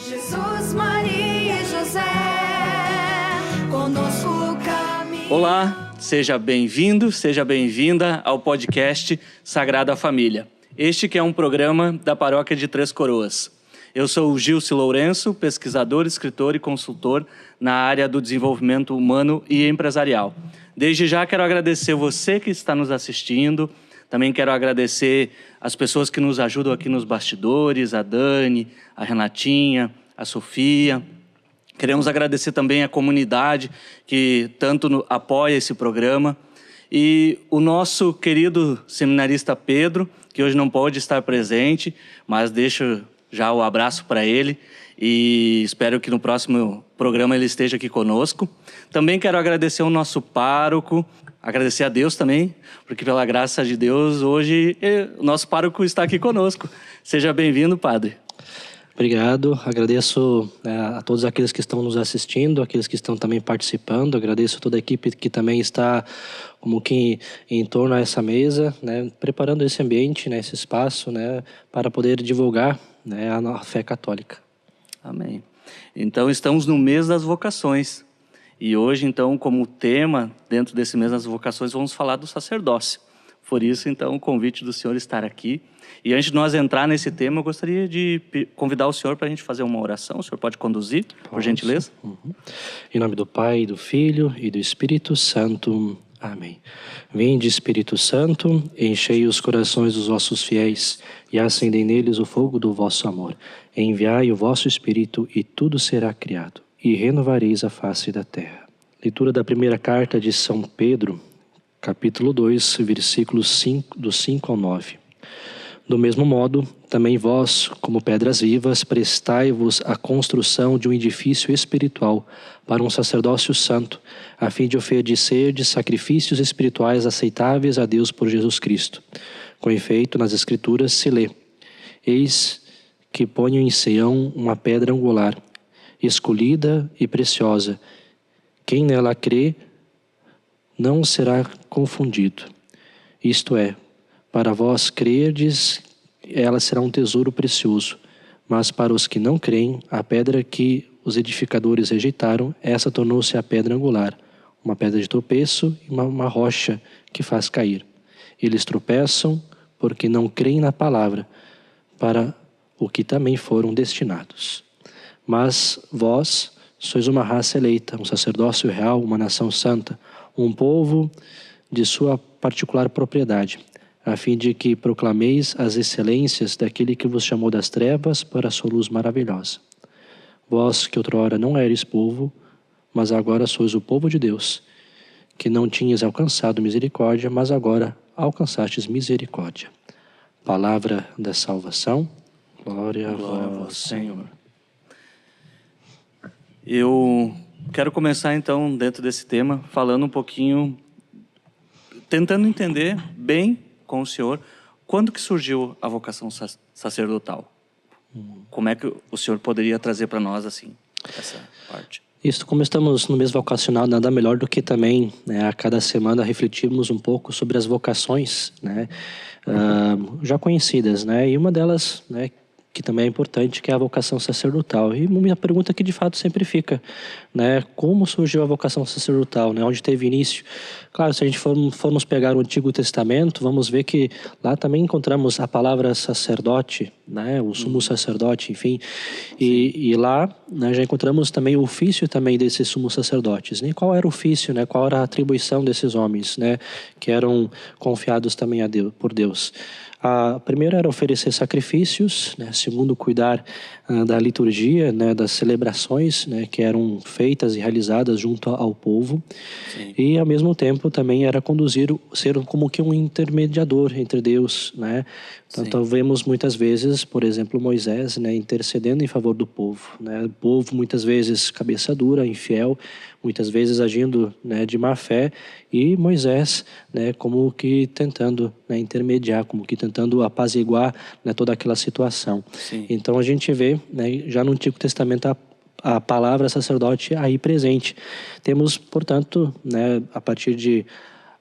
Jesus, Maria e José, conosco caminha. Olá, seja bem-vindo, seja bem-vinda ao podcast Sagrada Família. Este que é um programa da Paróquia de Três Coroas. Eu sou o Gilce Lourenço, pesquisador, escritor e consultor na área do desenvolvimento humano e empresarial. Desde já quero agradecer você que está nos assistindo. Também quero agradecer as pessoas que nos ajudam aqui nos bastidores, a Dani, a Renatinha, a Sofia. Queremos agradecer também a comunidade que tanto apoia esse programa. E o nosso querido seminarista Pedro, que hoje não pode estar presente, mas deixo já o abraço para ele e espero que no próximo programa ele esteja aqui conosco. Também quero agradecer ao nosso pároco, agradecer a Deus também, porque pela graça de Deus, hoje o nosso pároco está aqui conosco. Seja bem-vindo, padre. Obrigado, agradeço a todos aqueles que estão nos assistindo, aqueles que estão também participando, agradeço a toda a equipe que também está como que em torno a essa mesa, né, preparando esse ambiente, né, esse espaço, né, para poder divulgar, né, a fé católica. Amém. Então estamos no mês das vocações e hoje então como tema dentro desse mês das vocações vamos falar do sacerdócio. Por isso então o convite do senhor estar aqui. E antes de nós entrar nesse tema, eu gostaria de convidar o senhor para a gente fazer uma oração. O senhor pode conduzir, por gentileza? Uhum. Em nome do Pai, do Filho e do Espírito Santo. Amém. Vinde, Espírito Santo, enchei os corações dos vossos fiéis e acendei neles o fogo do vosso amor. Enviai o vosso Espírito e tudo será criado, e renovareis a face da terra. Leitura da primeira carta de São Pedro, capítulo 2, versículos do 5 ao 9. Do mesmo modo, também vós, como pedras vivas, prestai-vos à construção de um edifício espiritual para um sacerdócio santo, a fim de oferecerdes sacrifícios espirituais aceitáveis a Deus por Jesus Cristo. Com efeito, nas Escrituras se lê: Eis que ponho em Sião uma pedra angular, escolhida e preciosa. Quem nela crê não será confundido. Isto é, para vós crerdes, ela será um tesouro precioso, mas para os que não creem, a pedra que os edificadores rejeitaram, essa tornou-se a pedra angular, uma pedra de tropeço e uma rocha que faz cair. Eles tropeçam porque não creem na palavra, para o que também foram destinados. Mas vós sois uma raça eleita, um sacerdócio real, uma nação santa, um povo de sua particular propriedade, a fim de que proclameis as excelências daquele que vos chamou das trevas para a sua luz maravilhosa. Vós que outrora não eres povo, mas agora sois o povo de Deus, que não tinhas alcançado misericórdia, mas agora alcançastes misericórdia. Palavra da salvação. Glória a vós, Senhor. Eu quero começar então dentro desse tema falando um pouquinho, tentando entender bem com o senhor, quando que surgiu a vocação sacerdotal? Como é que o senhor poderia trazer para nós assim essa parte? Isso, como estamos no mês vocacional, nada melhor do que também, né, a cada semana refletirmos um pouco sobre as vocações, né, já conhecidas, né, e uma delas, né, que também é importante, que é a vocação sacerdotal. E minha pergunta que de fato sempre fica, né, como surgiu a vocação sacerdotal, né, onde teve início? Claro, se a gente formos pegar o Antigo Testamento, vamos ver que lá também encontramos a palavra sacerdote, né, o sumo sacerdote, enfim, e lá, né, já encontramos também o ofício também desses sumos sacerdotes. E qual era o ofício, né, qual era a atribuição desses homens, né, que eram confiados também a Deus, por Deus? A primeira era oferecer sacrifícios, né, segundo cuidar da liturgia, né, das celebrações, né, que eram feitas e realizadas junto ao povo. Sim. E ao mesmo tempo também era ser como que um intermediador entre Deus, né? Então vemos muitas vezes, por exemplo, Moisés, né, intercedendo em favor do povo, né? O povo muitas vezes cabeça dura, infiel, muitas vezes agindo, né, de má fé, e Moisés, né, como que tentando, né, intermediar, como que tentando apaziguar, né, toda aquela situação. Sim. Então a gente vê, né, já no Antigo Testamento a palavra sacerdote aí presente. Temos, portanto, né, a partir de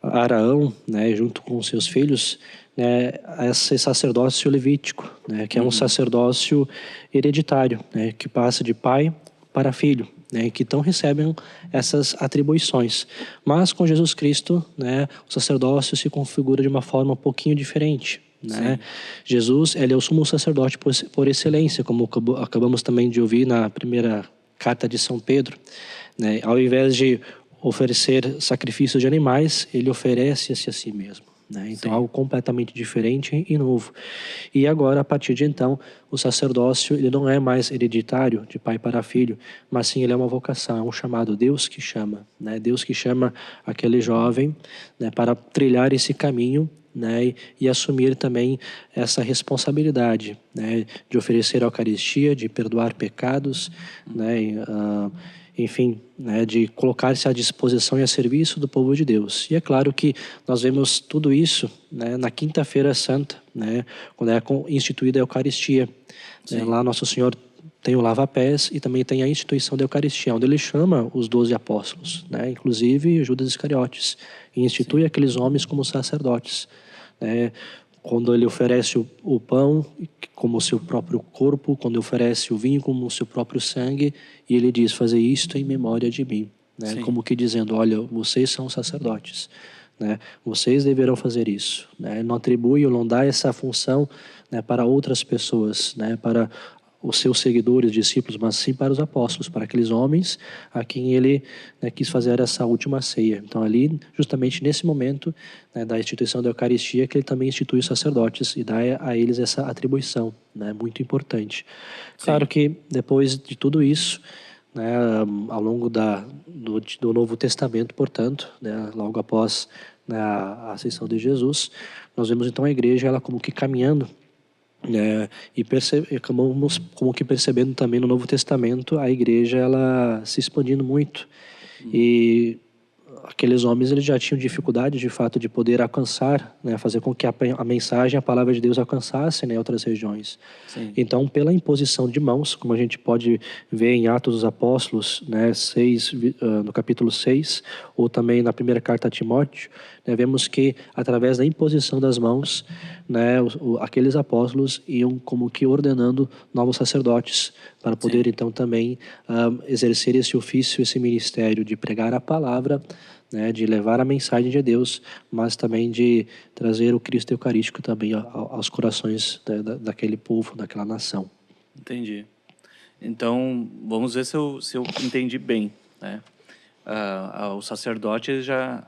Araão, né, junto com seus filhos, né, esse sacerdócio levítico, né, que é um sacerdócio hereditário, né, que passa de pai para filho, né, que então recebem essas atribuições. Mas com Jesus Cristo, né, o sacerdócio se configura de uma forma um pouquinho diferente. Né? Jesus, ele é o sumo sacerdote por excelência, como acabamos também de ouvir na primeira carta de São Pedro. Né? Ao invés de oferecer sacrifícios de animais, ele oferece-se a si mesmo. Né? Então, algo completamente diferente e novo. E agora, a partir de então, o sacerdócio ele não é mais hereditário de pai para filho, mas sim ele é uma vocação, é um chamado, Deus que chama. Né? Deus que chama aquele jovem, né, para trilhar esse caminho, né, e assumir também essa responsabilidade, né, de oferecer a Eucaristia, de perdoar pecados, né, enfim, né, de colocar-se à disposição e a serviço do povo de Deus. E é claro que nós vemos tudo isso, né, na Quinta-feira Santa, né, quando é instituída a Eucaristia. Né, lá Nosso Senhor tem o lava-pés e também tem a instituição da Eucaristia, onde ele chama os 12 apóstolos, né, inclusive Judas Iscariotes, e institui aqueles homens como sacerdotes. Né, quando ele oferece o pão como seu próprio corpo, quando oferece o vinho como seu próprio sangue, e ele diz, fazer isto em memória de mim. Né, como que dizendo, olha, vocês são sacerdotes. Né, vocês deverão fazer isso. Né, não atribui ou não dá essa função, né, para outras pessoas, né, para os seus seguidores, discípulos, mas sim para os apóstolos, para aqueles homens a quem ele, né, quis fazer essa última ceia. Então ali, justamente nesse momento, né, da instituição da Eucaristia, que ele também institui os sacerdotes e dá a eles essa atribuição, né, muito importante. Claro que depois de tudo isso, né, ao longo do Novo Testamento, portanto, né, logo após, né, a ascensão de Jesus, nós vemos então a igreja ela como que caminhando, e acabamos como que percebendo também no Novo Testamento a igreja ela se expandindo muito. E aqueles homens eles já tinham dificuldade de fato de poder alcançar, né, fazer com que a mensagem, a palavra de Deus alcançasse, né, outras regiões. Então, pela imposição de mãos, como a gente pode ver em Atos dos Apóstolos, né, no capítulo 6, ou também na primeira carta a Timóteo, né, vemos que através da imposição das mãos, né, aqueles apóstolos iam como que ordenando novos sacerdotes para poder então também exercer esse ofício, esse ministério de pregar a palavra, né, de levar a mensagem de Deus, mas também de trazer o Cristo Eucarístico também aos corações daquele povo, daquela nação. Entendi. Então, vamos ver se eu entendi bem. Né? O sacerdote já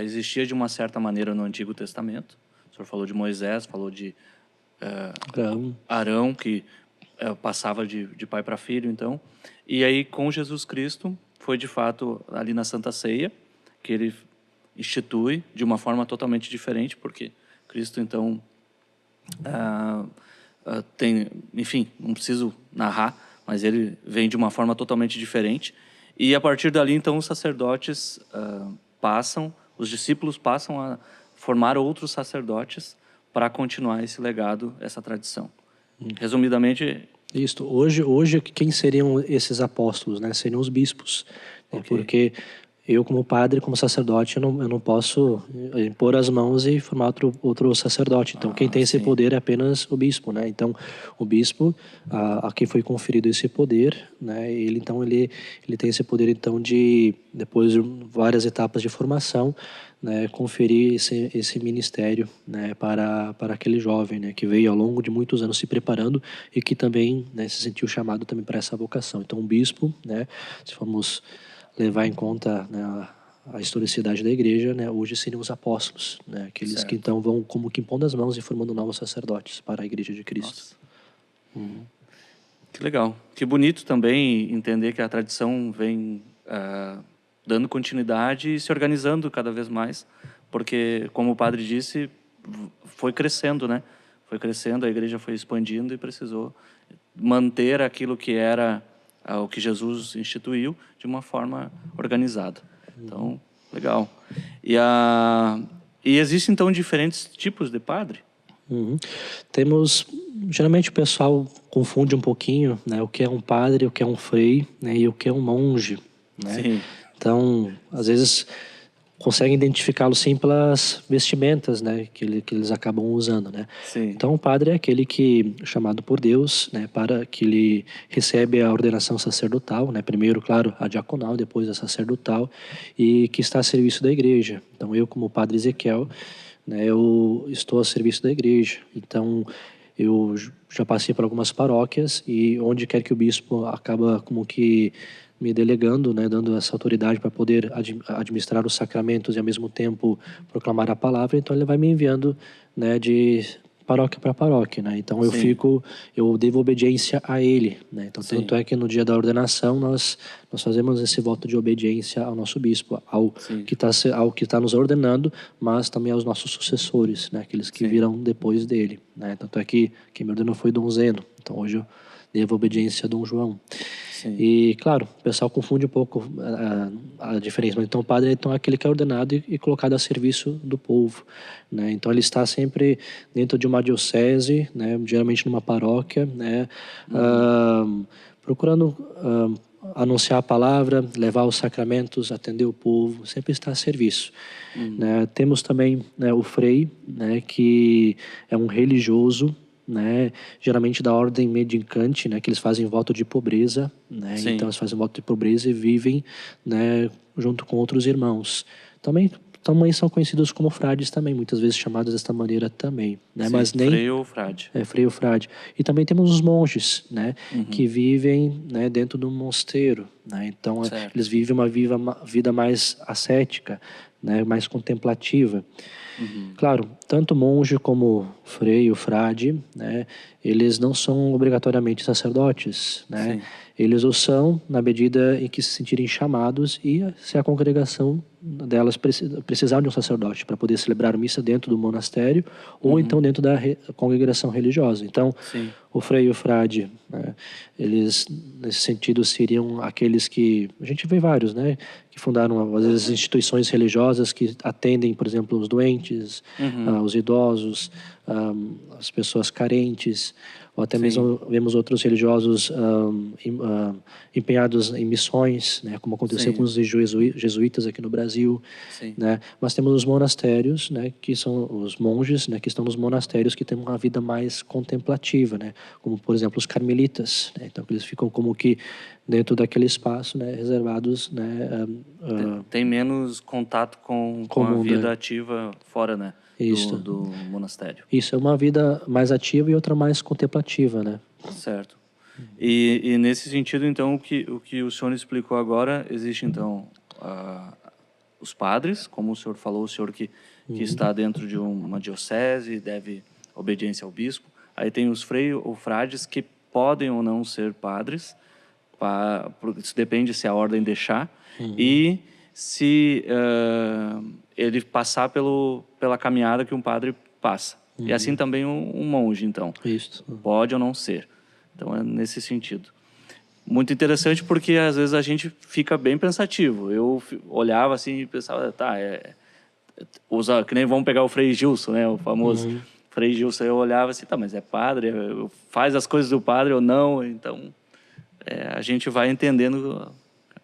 existia de uma certa maneira no Antigo Testamento. O senhor falou de Moisés, falou de Arão, que passava de pai para filho, então. E aí, com Jesus Cristo, foi de fato ali na Santa Ceia, que ele institui de uma forma totalmente diferente, porque Cristo, então, tem, enfim, não preciso narrar, mas ele vem de uma forma totalmente diferente. E a partir dali, então, os sacerdotes os discípulos passam a formar outros sacerdotes para continuar esse legado, essa tradição. Resumidamente... Isso. Hoje, quem seriam esses apóstolos? Né? Seriam os bispos. Né? Porque eu, como padre, como sacerdote, eu não posso impor as mãos e formar outro sacerdote. Então, quem tem esse poder é apenas o bispo. Né? Então, o bispo, a quem foi conferido esse poder, né? ele tem esse poder então de, depois de várias etapas de formação, né, conferir esse ministério, né, para aquele jovem, né, que veio ao longo de muitos anos se preparando e que também, né, se sentiu chamado também para essa vocação. Então, o bispo, né, se formos levar em conta, né, a historicidade da igreja, né, hoje seriam os apóstolos, né, aqueles que então vão como que impondo as mãos e formando novos sacerdotes para a igreja de Cristo. Que legal. Que bonito também entender que a tradição vem dando continuidade e se organizando cada vez mais, porque, como o padre disse, foi crescendo, né? Foi crescendo, a igreja foi expandindo e precisou manter aquilo que era o que Jesus instituiu de uma forma organizada. Então, legal. E existem, então, diferentes tipos de padre? Temos, geralmente o pessoal confunde um pouquinho, né, o que é um padre, o que é um frei, né, e o que é um monge, né? Sim. Então, às vezes, conseguem identificá-lo sim pelas vestimentas, né, que eles acabam usando, né? Sim. Então o padre é aquele que chamado por Deus, né, para que ele recebe a ordenação sacerdotal, né, primeiro, claro, a diaconal, depois a sacerdotal, e que está a serviço da igreja. Então eu, como padre Ezequiel, né, eu estou a serviço da igreja. Então eu já passei por algumas paróquias e onde quer que o bispo acaba como que me delegando, né, dando essa autoridade para poder administrar os sacramentos e ao mesmo tempo proclamar a palavra, então ele vai me enviando, né, de paróquia para paróquia, né? Então Sim. eu devo obediência a ele, né? Então Sim. tanto é que no dia da ordenação nós fazemos esse voto de obediência ao nosso bispo, Sim. ao que está nos ordenando, mas também aos nossos sucessores, né? Aqueles que Sim. virão depois dele, né? Tanto é que quem me ordenou foi Dom Zeno, então hoje eu devo obediência a Dom João. Sim. E, claro, o pessoal confunde um pouco a diferença. Então, o padre então, é aquele que é ordenado e colocado a serviço do povo, né? Então, ele está sempre dentro de uma diocese, né? Geralmente numa paróquia, né? Procurando anunciar a palavra, levar os sacramentos, atender o povo, sempre está a serviço. Né? Temos também, né, o frei, né, que é um religioso, né, geralmente da ordem mendicante, né, que eles fazem voto de pobreza, né, Sim. então eles fazem voto de pobreza e vivem, né, junto com outros irmãos. Também são conhecidos como frades também, muitas vezes chamados desta maneira também, né, Sim. mas nem Frei ou frade. frei ou frade. E também temos os monges, né, que vivem, né, dentro do mosteiro, né, então Certo. eles vivem uma vida mais ascética, né, mais contemplativa. Claro, tanto monge como frei ou frade, né, eles não são obrigatoriamente sacerdotes, né? Sim. Eles o são na medida em que se sentirem chamados e se a congregação delas precisar de um sacerdote para poder celebrar missa dentro do monastério ou então dentro da congregação religiosa. Então, Sim. o frei e o frade, né, eles nesse sentido seriam aqueles que a gente vê vários, né, que fundaram às vezes instituições religiosas que atendem, por exemplo, os doentes, os idosos, as pessoas carentes, ou até Sim. mesmo vemos outros religiosos empenhados em missões, né, como aconteceu Sim. com os jesuítas aqui no Brasil, Sim. né. Mas temos os monastérios, né, que são os monges, né, que estão nos monastérios que têm uma vida mais contemplativa, né, como por exemplo os carmelitas, né, então eles ficam como que dentro daquele espaço, né, reservados, né, Tem menos contato com Com o a mundo, vida é. ativa fora, né? Isso. Do monastério. Isso é uma vida mais ativa e outra mais contemplativa, né? Certo. E nesse sentido, então, o que o senhor explicou agora, existe, então, os padres, como o senhor falou, o senhor que está dentro de uma diocese, deve obediência ao bispo. Aí tem os freis ou frades que podem ou não ser padres, isso depende se a ordem deixar, e se ele passar pela caminhada que um padre passa. E assim também um monge, então. Isso. Pode ou não ser. Então, é nesse sentido. Muito interessante porque, às vezes, a gente fica bem pensativo. Eu olhava assim e pensava, tá, que nem vamos pegar o Frei Gilson, né, o famoso Frei Gilson. Eu olhava assim, tá, mas é padre? Faz as coisas do padre ou não? Então, a gente vai entendendo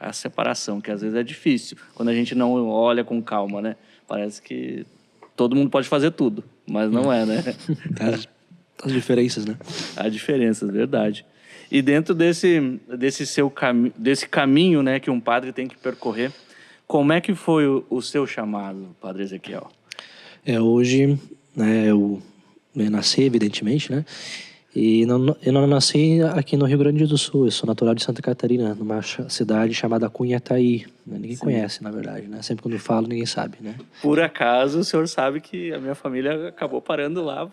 a separação, que às vezes é difícil, quando a gente não olha com calma, né? Parece que todo mundo pode fazer tudo, mas não é, né? As diferenças, né? Há diferenças, verdade. E dentro desse caminho, né, que um padre tem que percorrer, como é que foi o seu chamado, Padre Ezequiel? Hoje, né, eu nasci, evidentemente, né? E eu não nasci aqui no Rio Grande do Sul, eu sou natural de Santa Catarina, numa cidade chamada Cunhataí. Né? Ninguém conhece, na verdade, né? Sempre quando eu falo, ninguém sabe, né? Por acaso, o senhor sabe que a minha família acabou parando lá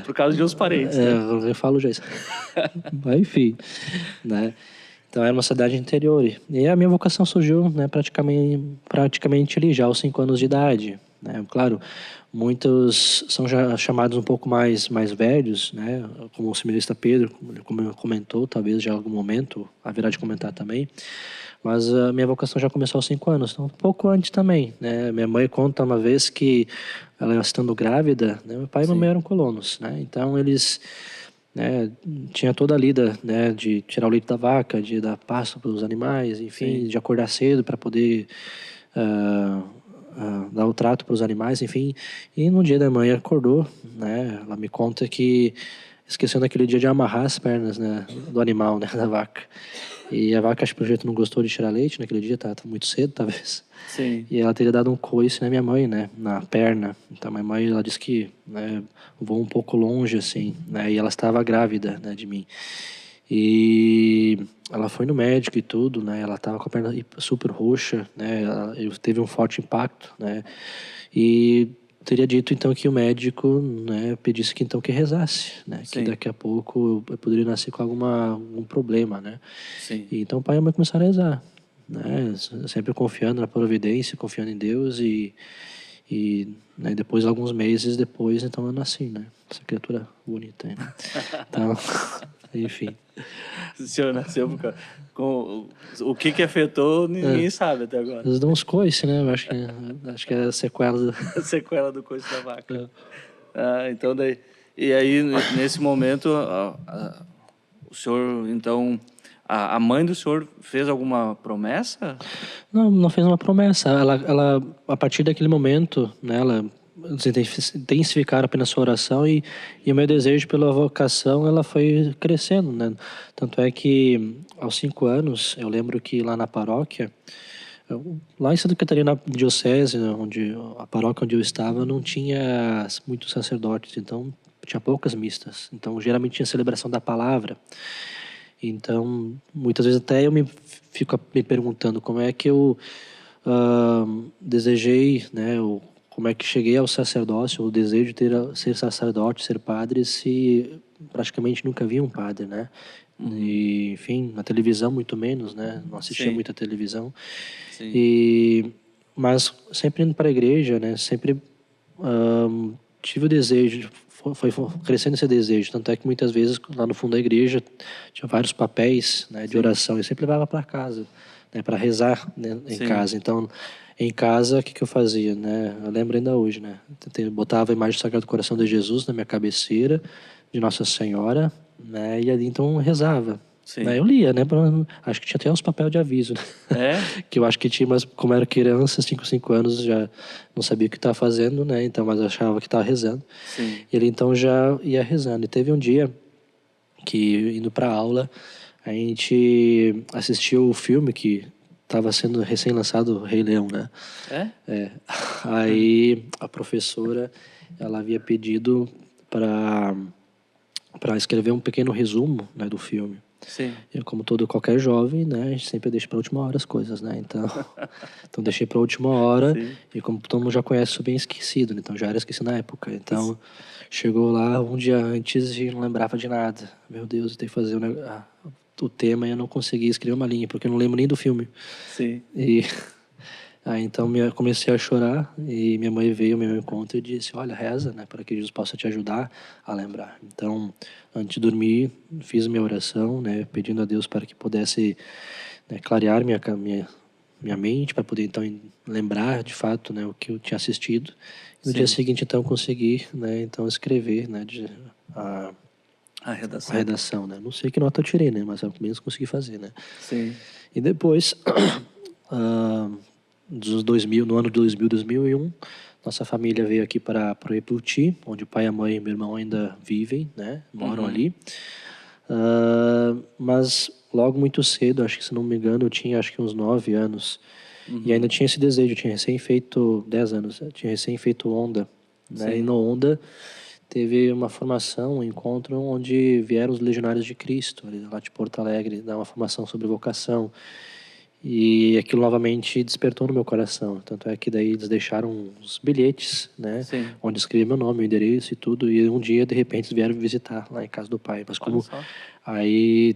por causa de uns parentes, né? Eu falo já isso. Mas, enfim, né? Então era uma cidade interior. E a minha vocação surgiu, né, praticamente ali, já aos 5 anos de idade. Né? Claro, muitos são já chamados um pouco mais velhos, né? Como o seminarista Pedro, como comentou, talvez já em algum momento haverá de comentar também. Mas a minha vocação já começou aos 5 anos, então um pouco antes também. Né? Minha mãe conta uma vez que ela estando grávida, né, meu pai e minha mãe eram colonos, né? Então eles... Né, tinha toda a lida, né, de tirar o leite da vaca, de dar pasto para os animais, enfim, de acordar cedo para poder dar o trato para os animais, enfim. E no dia da mãe acordou, né? Ela me conta que esqueceu naquele dia de amarrar as pernas, né, do animal, né, da vaca. E a vaca, acho que pelo jeito não gostou de tirar leite naquele dia, tá muito cedo, talvez. Sim. E ela teria dado um coice na minha mãe, né, na perna. Então minha mãe, ela disse que, né, voou um pouco longe, assim, né, e ela estava grávida, né, de mim. E ela foi no médico e tudo, né, ela estava com a perna super roxa, né, teve um forte impacto, né, e teria dito então que o médico, né, pedisse que então que rezasse, né, que Sim. daqui a pouco eu poderia nascer com algum problema, né. Sim. E então o pai e a mãe começaram a rezar, né, sempre confiando na providência, confiando em Deus e né, depois alguns meses depois então eu nasci, né, essa criatura bonita aí, né? Então, enfim. O senhor nasceu com... O que afetou, ninguém sabe até agora. Eles dão uns coice, né, eu acho que é a sequela do... A sequela do coice da vaca. Então daí... E aí, nesse momento, o senhor, então... A mãe do senhor fez alguma promessa? Não fez uma promessa. Ela a partir daquele momento, né, ela intensificaram apenas sua oração e o meu desejo pela vocação, ela foi crescendo, né? Tanto é que aos 5 anos, eu lembro que lá na paróquia, lá em Santa Catarina, diocese, onde a paróquia onde eu estava, não tinha muitos sacerdotes, então tinha poucas mistas. Então geralmente tinha celebração da palavra. Então, muitas vezes até eu fico me perguntando como é que eu desejei, né, como é que cheguei ao sacerdócio, o desejo de ser sacerdote, ser padre, se praticamente nunca vi um padre, né? E, enfim, na televisão muito menos, né? Não assistia muita televisão. Sim. Mas sempre indo para a igreja, né? Sempre tive o desejo, foi crescendo esse desejo, tanto é que muitas vezes lá no fundo da igreja tinha vários papéis, né, de oração, eu sempre levava para casa, né, para rezar, né, em casa. Então, em casa, o que eu fazia, né? Eu lembro ainda hoje, né? Botava a imagem do Sagrado Coração de Jesus na minha cabeceira, de Nossa Senhora, né? E ali então rezava. Né? Eu lia, né? Acho que tinha até uns papéis de aviso, né? Que eu acho que tinha, mas como era criança, 5 anos, já não sabia o que estava fazendo, né? Então, mas eu achava que estava rezando. Sim. E ele então já ia rezando. E teve um dia que, indo para aula, a gente assistiu o filme que estava sendo recém-lançado, Rei Leão, né? Aí a professora, ela havia pedido para escrever um pequeno resumo, né, do filme. Sim. Eu, como qualquer jovem, né, a gente sempre deixa para a última hora as coisas, né? Então deixei para a última hora. Sim. E como todo mundo já conhece, sou bem esquecido, né? Então já era esquecido na época. Então chegou lá um dia antes e não lembrava de nada. Meu Deus, eu tenho que fazer o tema e eu não consegui escrever uma linha porque eu não lembro nem do filme. Sim. E aí então comecei a chorar e minha mãe veio ao meu encontro e disse: olha, reza, né, para que Jesus possa te ajudar a lembrar. Então, antes de dormir, fiz minha oração, né, pedindo a Deus para que pudesse, né, clarear minha mente, para poder então lembrar de fato, né, o que eu tinha assistido. E no dia seguinte então consegui, né, então escrever, né, a redação, né. Não sei que nota eu tirei, né, mas ao menos consegui fazer, né. Sim. E depois no ano de 2000, 2001, nossa família veio aqui para Epulti, onde o pai, a mãe e meu irmão ainda vivem, né? Moram ali. Mas logo muito cedo, acho que se não me engano, eu tinha acho que uns 9 anos. E ainda tinha esse desejo, eu tinha recém feito 10 anos, eu tinha recém feito Onda. Né? E no Onda teve uma formação, um encontro onde vieram os Legionários de Cristo, lá de Porto Alegre, dar uma formação sobre vocação. E aquilo novamente despertou no meu coração. Tanto é que daí eles deixaram uns bilhetes, né? Sim. Onde escrevia meu nome, meu endereço e tudo. E um dia, de repente, eles vieram me visitar lá em casa do pai. Mas como aí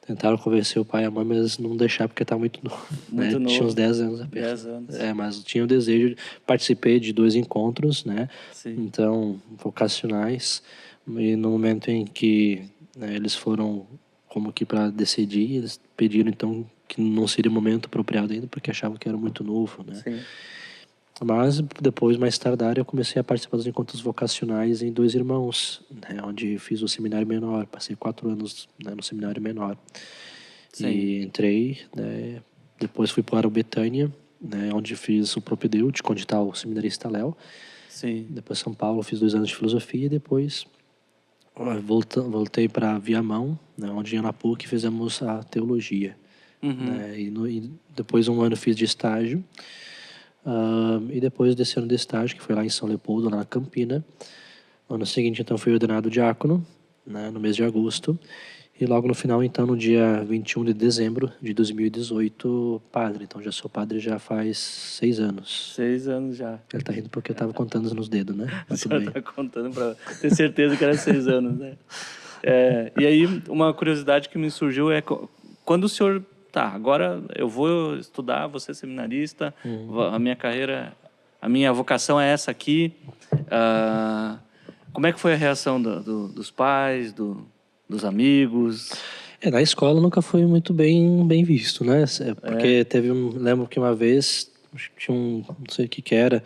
tentaram convencer o pai e a mãe, mas não deixaram porque estava muito novo. Muito novo. Tinha uns 10 anos apenas. 10 anos. Mas tinha o desejo. Participei de 2 encontros, né? Sim. Então, vocacionais. E no momento em que, né, eles foram como que para decidir, eles pediram então que não seria o momento apropriado ainda, porque achavam que era muito novo, né? Sim. Mas depois, mais tardar, eu comecei a participar dos encontros vocacionais em Dois Irmãos, né? Onde fiz o seminário menor, passei 4 anos, né, no seminário menor. Sim. E entrei, né? Depois fui para o Betânia, né, onde fiz o propedêutico, onde está o seminarista Léo. Sim. Depois São Paulo, fiz 2 anos de filosofia e depois voltei para Viamão, né, onde ia na PUC fizemos a teologia. Né, e depois 1 ano fiz de estágio. E depois desse ano de estágio, que foi lá em São Leopoldo, lá na Campina, no ano seguinte, então, fui ordenado diácono, né, no mês de agosto. E logo no final, então, no dia 21 de dezembro de 2018, padre. Então, já sou padre já faz 6 anos. 6 anos já. Ele tá rindo porque eu tava contando nos dedos, né? Mas Você tudo bem. está contando para ter certeza que era 6 anos, né? E aí, uma curiosidade que me surgiu é quando o senhor... Tá, agora eu vou estudar, vou ser seminarista, a minha carreira, a minha vocação é essa aqui. Como é que foi a reação dos pais, dos amigos? Na escola nunca foi muito bem visto, né? Porque lembro que uma vez, tinha não sei o que era,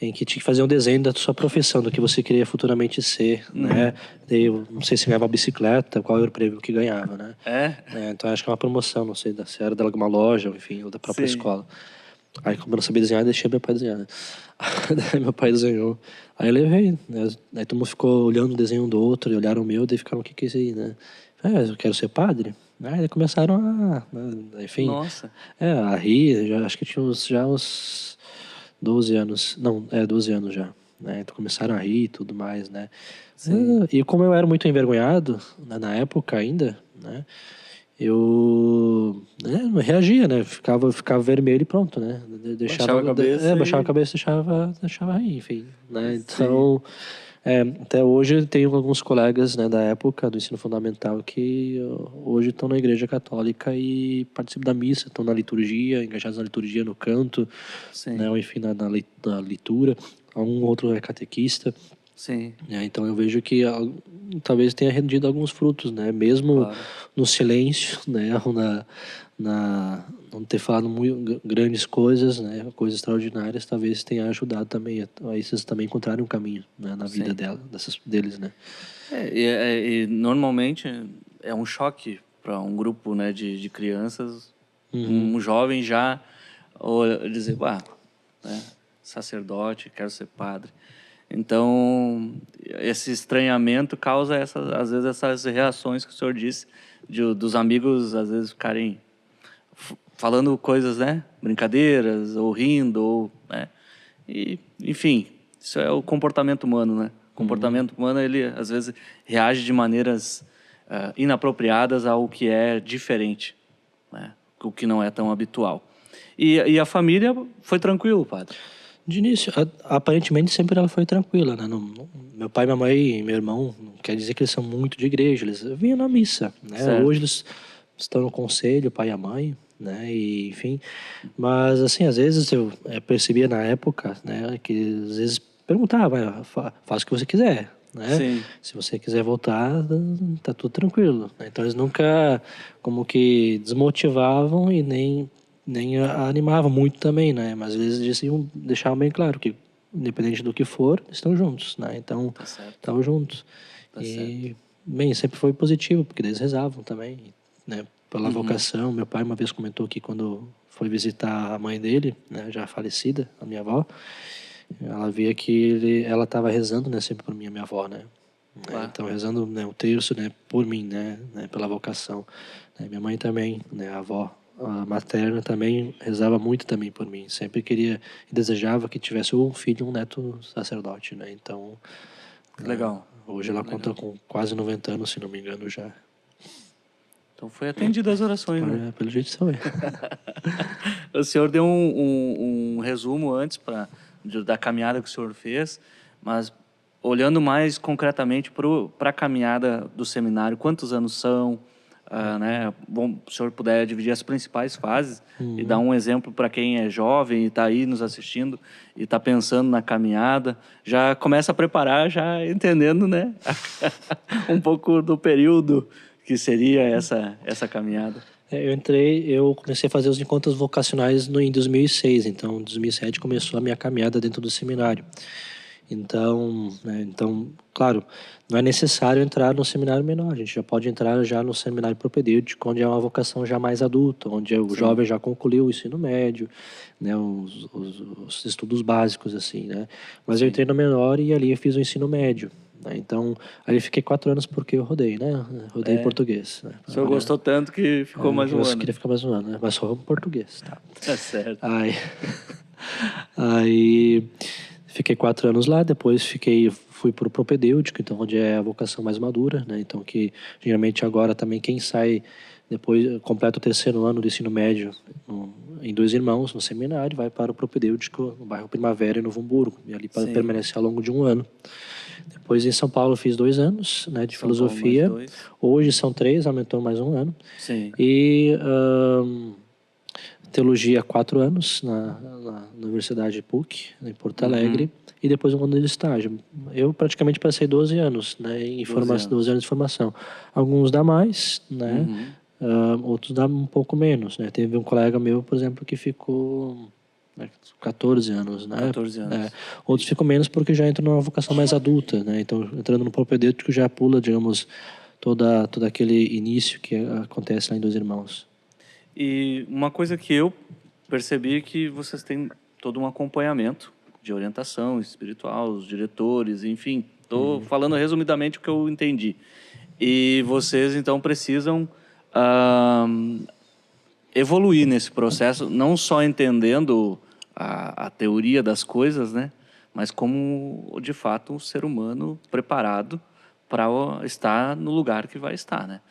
em que tinha que fazer um desenho da sua profissão, do que você queria futuramente ser, né? Daí, eu não sei se ganhava bicicleta, qual era o prêmio que ganhava, né? Então acho que é uma promoção, não sei se era de alguma loja, enfim, ou da própria escola. Aí, como eu não sabia desenhar, deixei meu pai desenhar, né? Daí meu pai desenhou. Aí eu levei, né? Aí todo mundo ficou olhando o desenho um do outro, e olharam o meu, daí ficaram, o que é isso aí, né? Eu quero ser padre. Aí começaram enfim, Nossa. A rir, acho que tinha uns 12 anos, 12 anos já, né? Então começaram a rir e tudo mais, né? E como eu era muito envergonhado, né, na época ainda, né? Eu não reagia, né? Ficava vermelho e pronto, né? Baixava a cabeça baixava a cabeça e deixava rir, enfim, né? Então, até hoje eu tenho alguns colegas, né, da época do ensino fundamental que hoje estão na igreja católica e participam da missa, estão na liturgia, engajados na liturgia, no canto, né? Ou enfim, na leitura. Algum outro é catequista. Sim. Então eu vejo que talvez tenha rendido alguns frutos, né? Mesmo no silêncio, né? Ou não ter falado muito grandes coisas, né? Coisas extraordinárias, talvez tenha ajudado também a esses também encontrarem um caminho, né? Na vida deles, né? E normalmente é um choque para um grupo, né, de crianças, um jovem já dizer, né, sacerdote, quero ser padre. Então, esse estranhamento causa, às vezes, essas reações que o senhor disse, dos amigos, às vezes, ficarem falando coisas, né? Brincadeiras, ou rindo, né? E, enfim, isso é o comportamento humano, né? O comportamento humano, ele, às vezes, reage de maneiras inapropriadas ao que é diferente, né? O que não é tão habitual. E a família foi tranquilo, padre? De início, aparentemente sempre ela foi tranquila, né? Meu pai, minha mãe e meu irmão, não quer dizer que eles são muito de igreja, eles vinham na missa, né? Certo. Hoje eles estão no conselho, o pai e a mãe, né? E, enfim, mas assim, às vezes eu percebia na época, né, que às vezes perguntava, faz o que você quiser, né? Sim. Se você quiser voltar, tá tudo tranquilo, né? Então eles nunca como que desmotivavam e nem animava muito também, né? Mas eles deixavam bem claro que, independente do que for, estão juntos, né? Então, estavam juntos. Bem, sempre foi positivo, porque eles rezavam também, né? Pela vocação. Meu pai uma vez comentou que quando foi visitar a mãe dele, né, já falecida, a minha avó, ela via que ela estava rezando, né, sempre por mim, a minha avó, né? Então, rezando, né, o terço, né, por mim, né, pela vocação. Minha mãe também, né, a avó, a materna também rezava muito também por mim. Sempre queria e desejava que tivesse um filho e um neto sacerdote, né? Então, legal. Hoje ela conta com quase 90 anos, se não me engano, já. Então foi atendida as orações, né? Pelo jeito são. O senhor deu um resumo antes da caminhada que o senhor fez, mas olhando mais concretamente para a caminhada do seminário, quantos anos são? Né? Bom, se o senhor puder dividir as principais fases e dar um exemplo para quem é jovem e está aí nos assistindo e está pensando na caminhada, já começa a preparar, já entendendo, né? um pouco do período que seria essa caminhada. Eu comecei a fazer os encontros vocacionais em 2006, então em 2007 começou a minha caminhada dentro do seminário. Então, né, então, claro, não é necessário entrar no seminário menor, a gente já pode entrar já no seminário propedêutico, onde é uma vocação já mais adulta, onde o Sim. jovem já concluiu o ensino médio, né, os estudos básicos, assim, né? Mas eu Sim. entrei no menor e ali eu fiz o ensino médio, né? Então, ali eu fiquei 4 anos porque eu rodei, né? Rodei em português, né? O senhor gostou tanto que ficou mais um Eu ano. queria ficar mais um ano, né? Mas só em português, tá? Tá certo. Aí, aí fiquei 4 anos lá, depois fui para o propedêutico, então onde é a vocação mais madura, né? Então que geralmente agora também quem sai depois completa o 3º ano do ensino médio em Dois Irmãos, no seminário, vai para o propedêutico no bairro Primavera e Novo Hamburgo, e ali Sim. permanece ao longo de um ano. Depois em São Paulo fiz 2 anos, né, de São Paulo mais filosofia. 2. Hoje são 3, aumentou mais um ano. Sim. E teologia 4 anos na Universidade PUC, em Porto Alegre, e depois um ano de estágio. Eu praticamente passei 12 anos, né, em 12 anos de formação. Alguns dá mais, né, outros dá um pouco menos, né. Teve um colega meu, por exemplo, que ficou 14 anos, né. 14 anos. Outros ficam menos porque já entram numa vocação mais adulta, né. Então, entrando no propedêutico já pula, digamos, todo aquele início que acontece lá em Dois Irmãos. E uma coisa que eu percebi é que vocês têm todo um acompanhamento de orientação espiritual, os diretores, enfim. Estou falando resumidamente o que eu entendi. E vocês, então, precisam evoluir nesse processo, não só entendendo a teoria das coisas, né? Mas como, de fato, um ser humano preparado para estar no lugar que vai estar, né?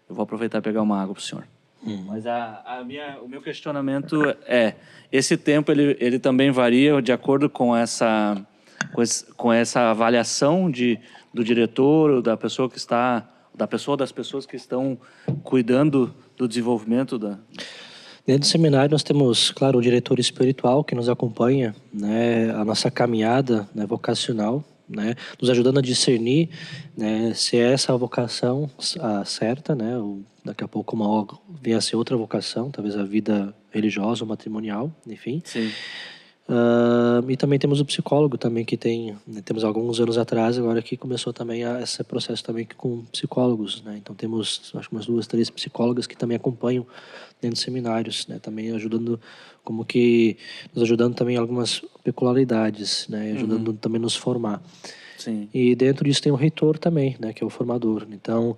Eu vou aproveitar e pegar uma água para o senhor. Mas o meu questionamento é, esse tempo ele também varia de acordo com essa avaliação do diretor, ou da pessoa que está, das pessoas que estão cuidando do desenvolvimento da... Dentro do seminário nós temos, claro, o diretor espiritual que nos acompanha, né, a nossa caminhada, né, vocacional, né, nos ajudando a discernir, né, se é essa a vocação certa, né, ou daqui a pouco venha a ser outra vocação, talvez a vida religiosa ou matrimonial, enfim. Sim. E também temos o psicólogo também que temos alguns anos atrás agora que começou também esse processo também com psicólogos, né? Então temos acho que umas 2, 3 psicólogas que também acompanham dentro dos seminários, né? Também nos ajudando também em algumas peculiaridades, né? Ajudando também a nos formar. Sim. E dentro disso tem o reitor também, né? Que é o formador. Então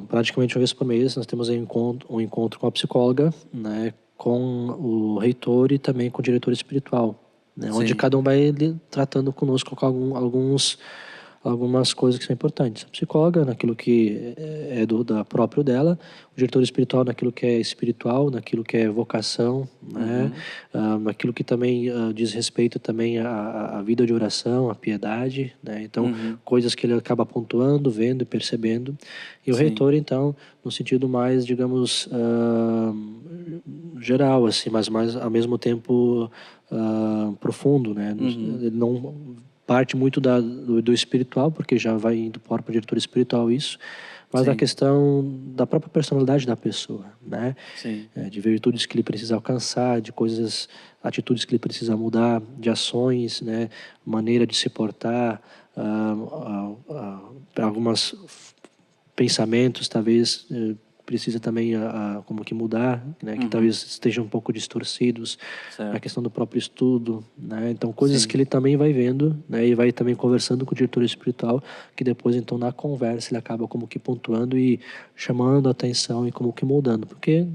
praticamente uma vez por mês nós temos um encontro com a psicóloga, né? Com o reitor e também com o diretor espiritual, né? Onde cada um vai tratando conosco com algumas coisas que são importantes. A psicóloga naquilo que é da próprio dela, o diretor espiritual naquilo que é espiritual, naquilo que é vocação, né? Naquilo que também diz respeito também à vida de oração, à piedade, né? Então, coisas que ele acaba pontuando, vendo e percebendo. E o reitor, então, no sentido mais, digamos, geral, assim, mas mais ao mesmo tempo profundo, né? Ele não parte muito do espiritual, porque já vai indo para o diretor espiritual isso, mas da questão da própria personalidade da pessoa, né? Sim. De virtudes que ele precisa alcançar, de atitudes que ele precisa mudar, de ações, né? Maneira de se portar, alguns pensamentos talvez precisa também como que mudar, né? Que talvez estejam um pouco distorcidos, Certo. a questão do próprio estudo, né? Então coisas que ele também vai vendo, né? E vai também conversando com o diretor espiritual, que depois então na conversa ele acaba como que pontuando e chamando a atenção e como que moldando, porque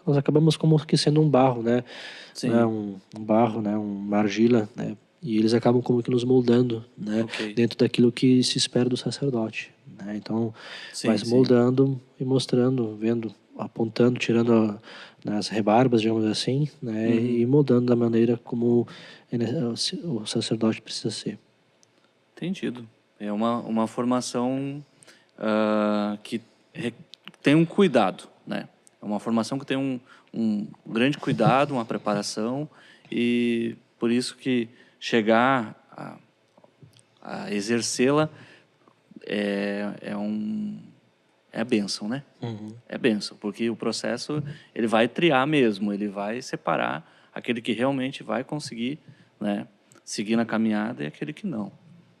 nós acabamos como que sendo um barro, né? Sim. Um barro, né? Uma argila, né? E eles acabam como que nos moldando, né? Dentro daquilo que se espera do sacerdote, né? Então, vai se moldando e mostrando, vendo, apontando, tirando as rebarbas, digamos assim, né? E moldando da maneira como o sacerdote precisa ser. Entendido. É uma formação que tem um cuidado, né? É uma formação que tem um grande cuidado, uma preparação, e por isso que chegar a exercê-la é a bênção, né? É bênção, porque o processo ele vai triar mesmo, ele vai separar aquele que realmente vai conseguir, né, seguir na caminhada e aquele que não.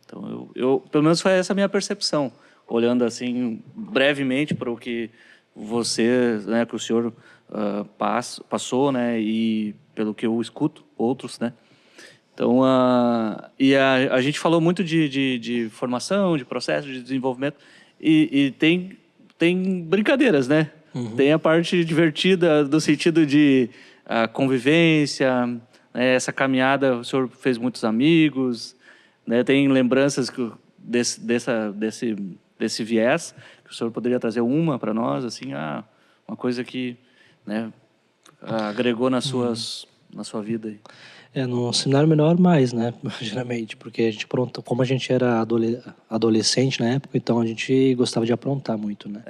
Então, eu pelo menos foi essa a minha percepção, olhando assim brevemente para o que você, né, que o senhor passou, né, e pelo que eu escuto outros, né. Então, a gente falou muito de formação, de processo, de desenvolvimento, e tem brincadeiras, né? Tem a parte divertida do sentido de convivência, né? Essa caminhada, o senhor fez muitos amigos, né? Tem lembranças desse viés, que o senhor poderia trazer uma para nós, assim, uma coisa que, né, agregou na sua vida aí. No seminário menor mais, né, geralmente, porque a gente aprontou, como a gente era adolescente na época, então a gente gostava de aprontar muito, né.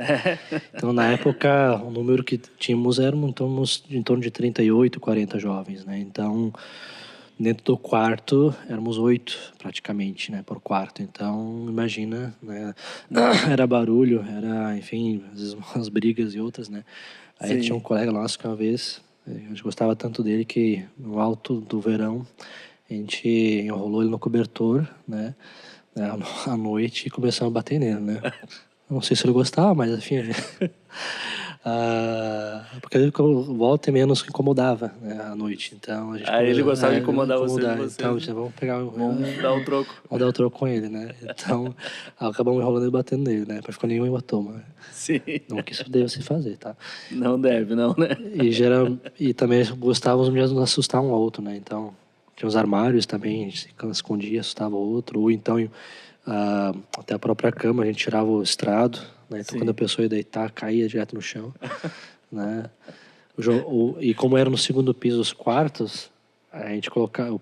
Então, na época, o número que tínhamos era em torno de 38, 40 jovens, né, então, dentro do quarto, éramos 8, praticamente, né, por quarto, então, imagina, né, era barulho, era, enfim, às vezes umas brigas e outras, né. Aí Sim. tinha um colega nosso que uma vez, a gente gostava tanto dele que no alto do verão a gente enrolou ele no cobertor, né, à noite e começamos a bater nele, né. Não sei se ele gostava, mas enfim, porque ele volta e menos incomodava, né, à noite, então a gente Ele gostava de ele incomodar vocês. então vamos pegar Vamos dar o troco. vamos dar o troco com ele, né, então acabamos enrolando e batendo nele, né, pra ficar nenhum hematoma, né. Sim. Não que isso deva se fazer, tá. Não deve, não, né? E também gostávamos mesmo de assustar um ao outro, né? Então, tinha os armários também, a gente se escondia, assustava o outro. Ou então, até a própria cama, a gente tirava o estrado, né? Então, Sim. quando a pessoa ia deitar, caía direto no chão, né? E como era no segundo piso os quartos, a gente colocava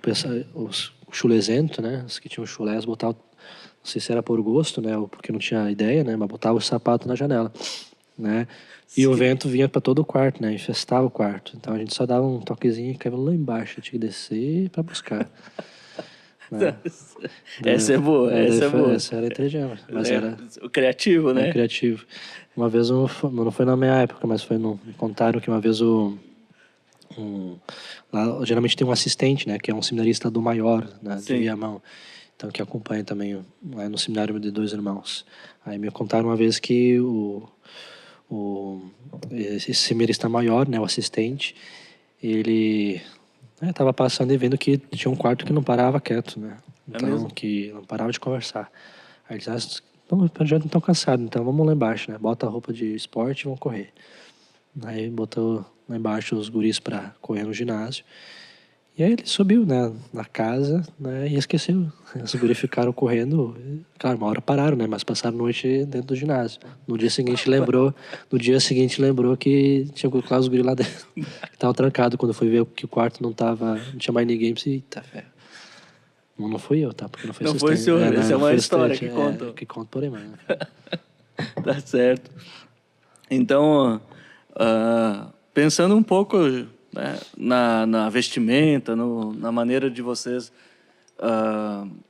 os chulezento, né? Os que tinham chulés, botava, não sei se era por gosto, né? Ou porque não tinha ideia, né? Mas botava o sapato na janela, né? E o vento vinha para todo o quarto, né? Infestava o quarto. Então a gente só dava um toquezinho e caía lá embaixo. Tinha que descer para buscar. Né? Essa é boa, essa é boa. Essa era inteligente, mas era o criativo, né? criativo. Uma vez, não foi na minha época, mas me contaram que uma vez lá, geralmente tem um assistente, né? Que é um seminarista do maior, né? De Viamão. Então, que acompanha também lá no seminário de 2 irmãos. Aí me contaram uma vez que esse seminarista maior, né, o assistente, ele estava passando e vendo que tinha um quarto que não parava quieto, né? Então, mesmo? que não parava de conversar. Aí ele disse, já não estão cansados, então vamos lá embaixo, né? Bota a roupa de esporte e vamos correr. Aí botou lá embaixo os guris para correr no ginásio. E aí ele subiu, né, na casa, né, e esqueceu. Os guris ficaram correndo, claro, uma hora pararam, né, mas passaram a noite dentro do ginásio. No dia seguinte lembrou que tinha colocado os guris lá dentro. Tava trancado, quando foi ver que o quarto não tinha mais ninguém, pensei, eita, velho. Não fui eu, tá? Porque não foi Não foi o senhor, essa é uma história que conta. Que conta por aí, mano. Tá certo. Então, pensando um pouco, né, na vestimenta, na maneira de vocês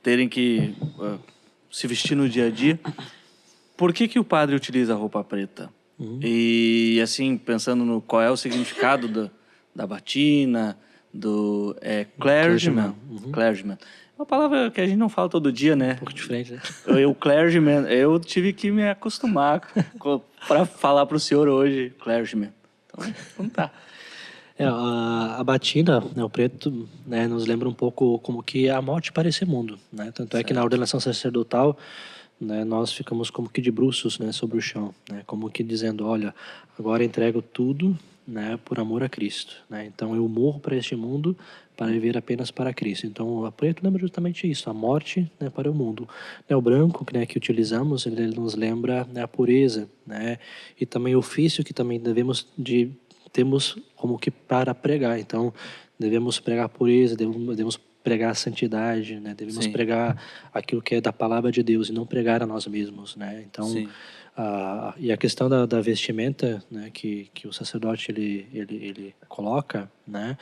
terem que se vestir no dia a dia, por que o padre utiliza a roupa preta? E, assim, pensando no qual é o significado da batina, do clergyman. Clergyman. É uma palavra que a gente não fala todo dia, né? Um pouco diferente, né? O clergyman, eu tive que me acostumar para falar para o senhor hoje, clergyman. Então tá. A batina, né, o preto, né, nos lembra um pouco como que a morte para esse mundo, né? Tanto é que na ordenação sacerdotal, né, nós ficamos como que de bruços, né, sobre o chão, né, como que dizendo, olha, agora entrego tudo, né, por amor a Cristo, né? Então eu morro para este mundo para viver apenas para Cristo. Então o preto lembra justamente isso, a morte, né, para o mundo. O branco, né, que utilizamos, ele nos lembra, né, a pureza, né, e também o ofício que também temos como que para pregar. Então, devemos pregar a pureza, devemos pregar a santidade, né? Devemos pregar aquilo que é da palavra de Deus e não pregar a nós mesmos, né? Então, e a questão da vestimenta, né, que o sacerdote ele coloca, né?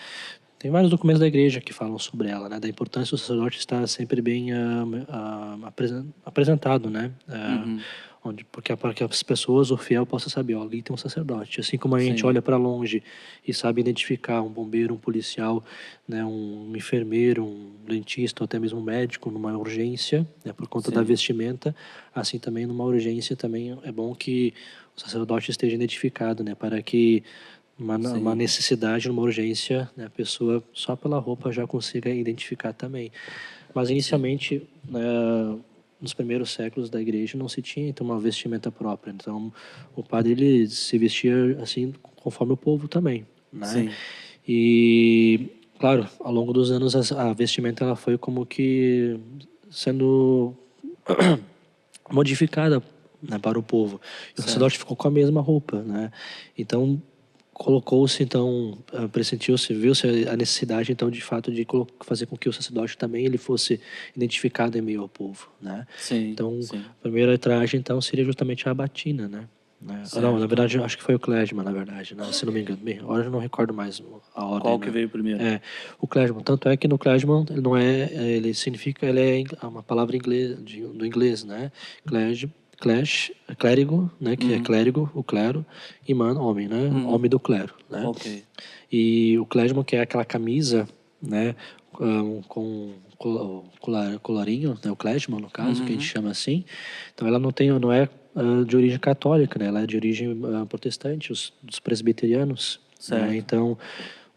Tem vários documentos da igreja que falam sobre ela, né? Da importância do sacerdote estar sempre bem apresentado, né? Porque para que as pessoas, o fiel, possa saber, ó, ali tem um sacerdote. Assim como a gente Sim. olha para longe e sabe identificar um bombeiro, um policial, né, um enfermeiro, um dentista, ou até mesmo um médico numa urgência, né, por conta da Sim. vestimenta, assim também numa urgência também é bom que o sacerdote esteja identificado, né, para que uma Sim. necessidade, numa urgência, né, a pessoa só pela roupa já consiga identificar também. Mas inicialmente, nos primeiros séculos da igreja não se tinha então uma vestimenta própria. Então o padre ele se vestia assim conforme o povo também, né? Sim. E claro, ao longo dos anos a vestimenta ela foi como que sendo modificada, né, para o povo. E o sacerdote ficou com a mesma roupa, né? Então colocou-se então, pressentiu-se, viu-se a necessidade então de fato de fazer com que o sacerdote também ele fosse identificado em meio ao povo, né? Sim. Então Sim. a primeira traje então seria justamente a batina, né? Não, na verdade eu acho que foi o clésima, na verdade, né? Se não me engano. Bem, agora eu não recordo mais a ordem. Qual que né? veio primeiro? O clésima. Tanto é que no clésima ele não é, ele significa, ele é uma palavra inglês, do inglês, né? Clérigo, né? Que é clérigo, o clero, e man, homem, né? Homem do clero, né? Ok. E o clésima, que é aquela camisa, né? Com colarinho, né? O clésima, no caso, que a gente chama assim. Então ela não é de origem católica, né? Ela é de origem protestante, dos presbiterianos. Certo. Né? Então,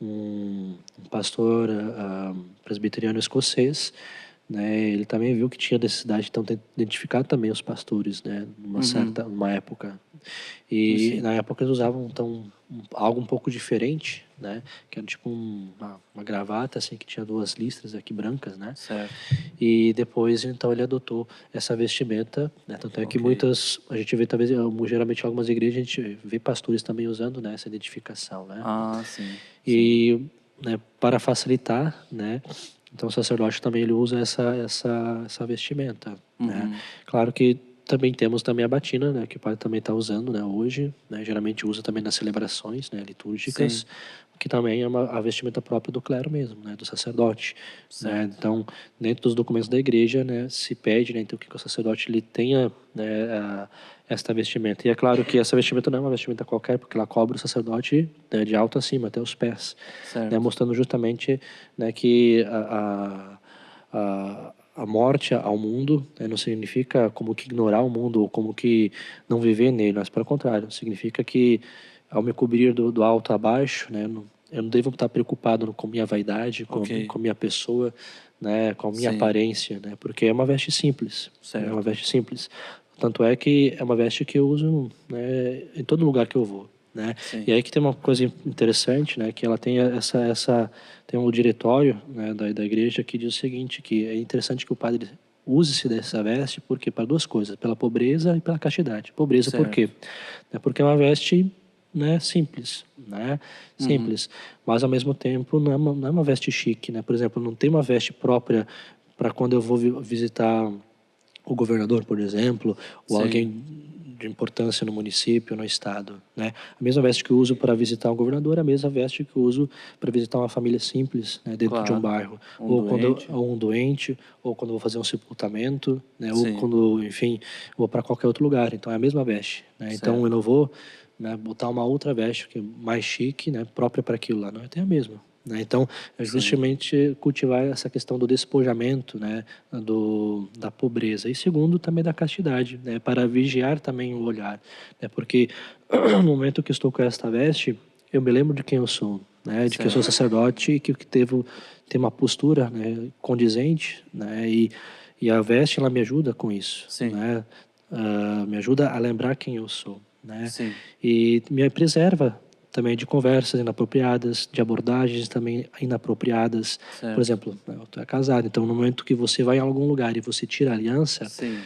um pastor presbiteriano escocês, né? Ele também viu que tinha necessidade então de identificar também os pastores, né? Numa época. E Sim. na época eles usavam então algo um pouco diferente, né? Que era tipo uma gravata assim que tinha duas listras aqui brancas, né? Certo. E depois então ele adotou essa vestimenta, né? Tanto é que Ok. a gente vê talvez geralmente em algumas igrejas a gente vê pastores também usando, né, essa identificação, né? Ah, sim. E né, para facilitar, né? Então o sacerdote também ele usa essa vestimenta, né? Claro que também temos também a batina, né, que o padre também está usando, né, hoje, né, geralmente usa também nas celebrações, né, litúrgicas, Sim. que também é a vestimenta própria do clero mesmo, né, do sacerdote, né? Certo. Então, dentro dos documentos da igreja, né, se pede, né, então que o sacerdote ele tenha, né, esta vestimenta. E é claro que essa vestimenta não é uma vestimenta qualquer, porque ela cobre o sacerdote, né, de alto a cima, até os pés, Certo. né, mostrando justamente, né, que a morte ao mundo, né, não significa como que ignorar o mundo ou como que não viver nele, mas pelo contrário, significa que ao me cobrir do alto a baixo, né, eu não devo estar preocupado com minha vaidade, Ok. com minha pessoa, né, com minha Sim. aparência, né, porque é uma veste simples, né, é uma Certo. veste simples. Tanto é que é uma veste que eu uso, né, em todo lugar que eu vou, né. Sim. E aí que tem uma coisa interessante, né, que ela tem tem um diretório, né, da igreja que diz o seguinte, que é interessante que o padre use-se dessa veste porque para duas coisas, pela pobreza e pela castidade. Pobreza por Certo. quê? Porque é uma veste, né, simples, né, simples, mas ao mesmo tempo não é uma veste chique, né. Por exemplo, não tem uma veste própria para quando eu vou visitar o governador, por exemplo, ou Sim. alguém de importância no município, no estado, né? A mesma veste que eu uso para visitar um governador é a mesma veste que eu uso para visitar uma família simples, né, dentro de um Claro. bairro, Doente. ou um doente, ou quando eu vou fazer um sepultamento, né, ou Sim. quando, enfim, vou para qualquer outro lugar. Então é a mesma veste, né? Então Certo. eu não vou, né, botar uma outra veste que é mais chique, né, própria para aquilo lá, não, eu tenho a mesma. Né? Então, é justamente cultivar essa questão do despojamento, né, da pobreza. E segundo, também da castidade, né, para vigiar também o olhar. Né, porque no momento que estou com esta veste, eu me lembro de quem eu sou, né, de que eu sou sacerdote e que devo ter uma postura, né, condizente, né, e a veste ela me ajuda com isso. Sim. Né, me ajuda a lembrar quem eu sou. Né, Sim. e me preserva também de conversas inapropriadas, de abordagens também inapropriadas. Certo. Por exemplo, tu é casado, então no momento que você vai em algum lugar e você tira a aliança, Sim.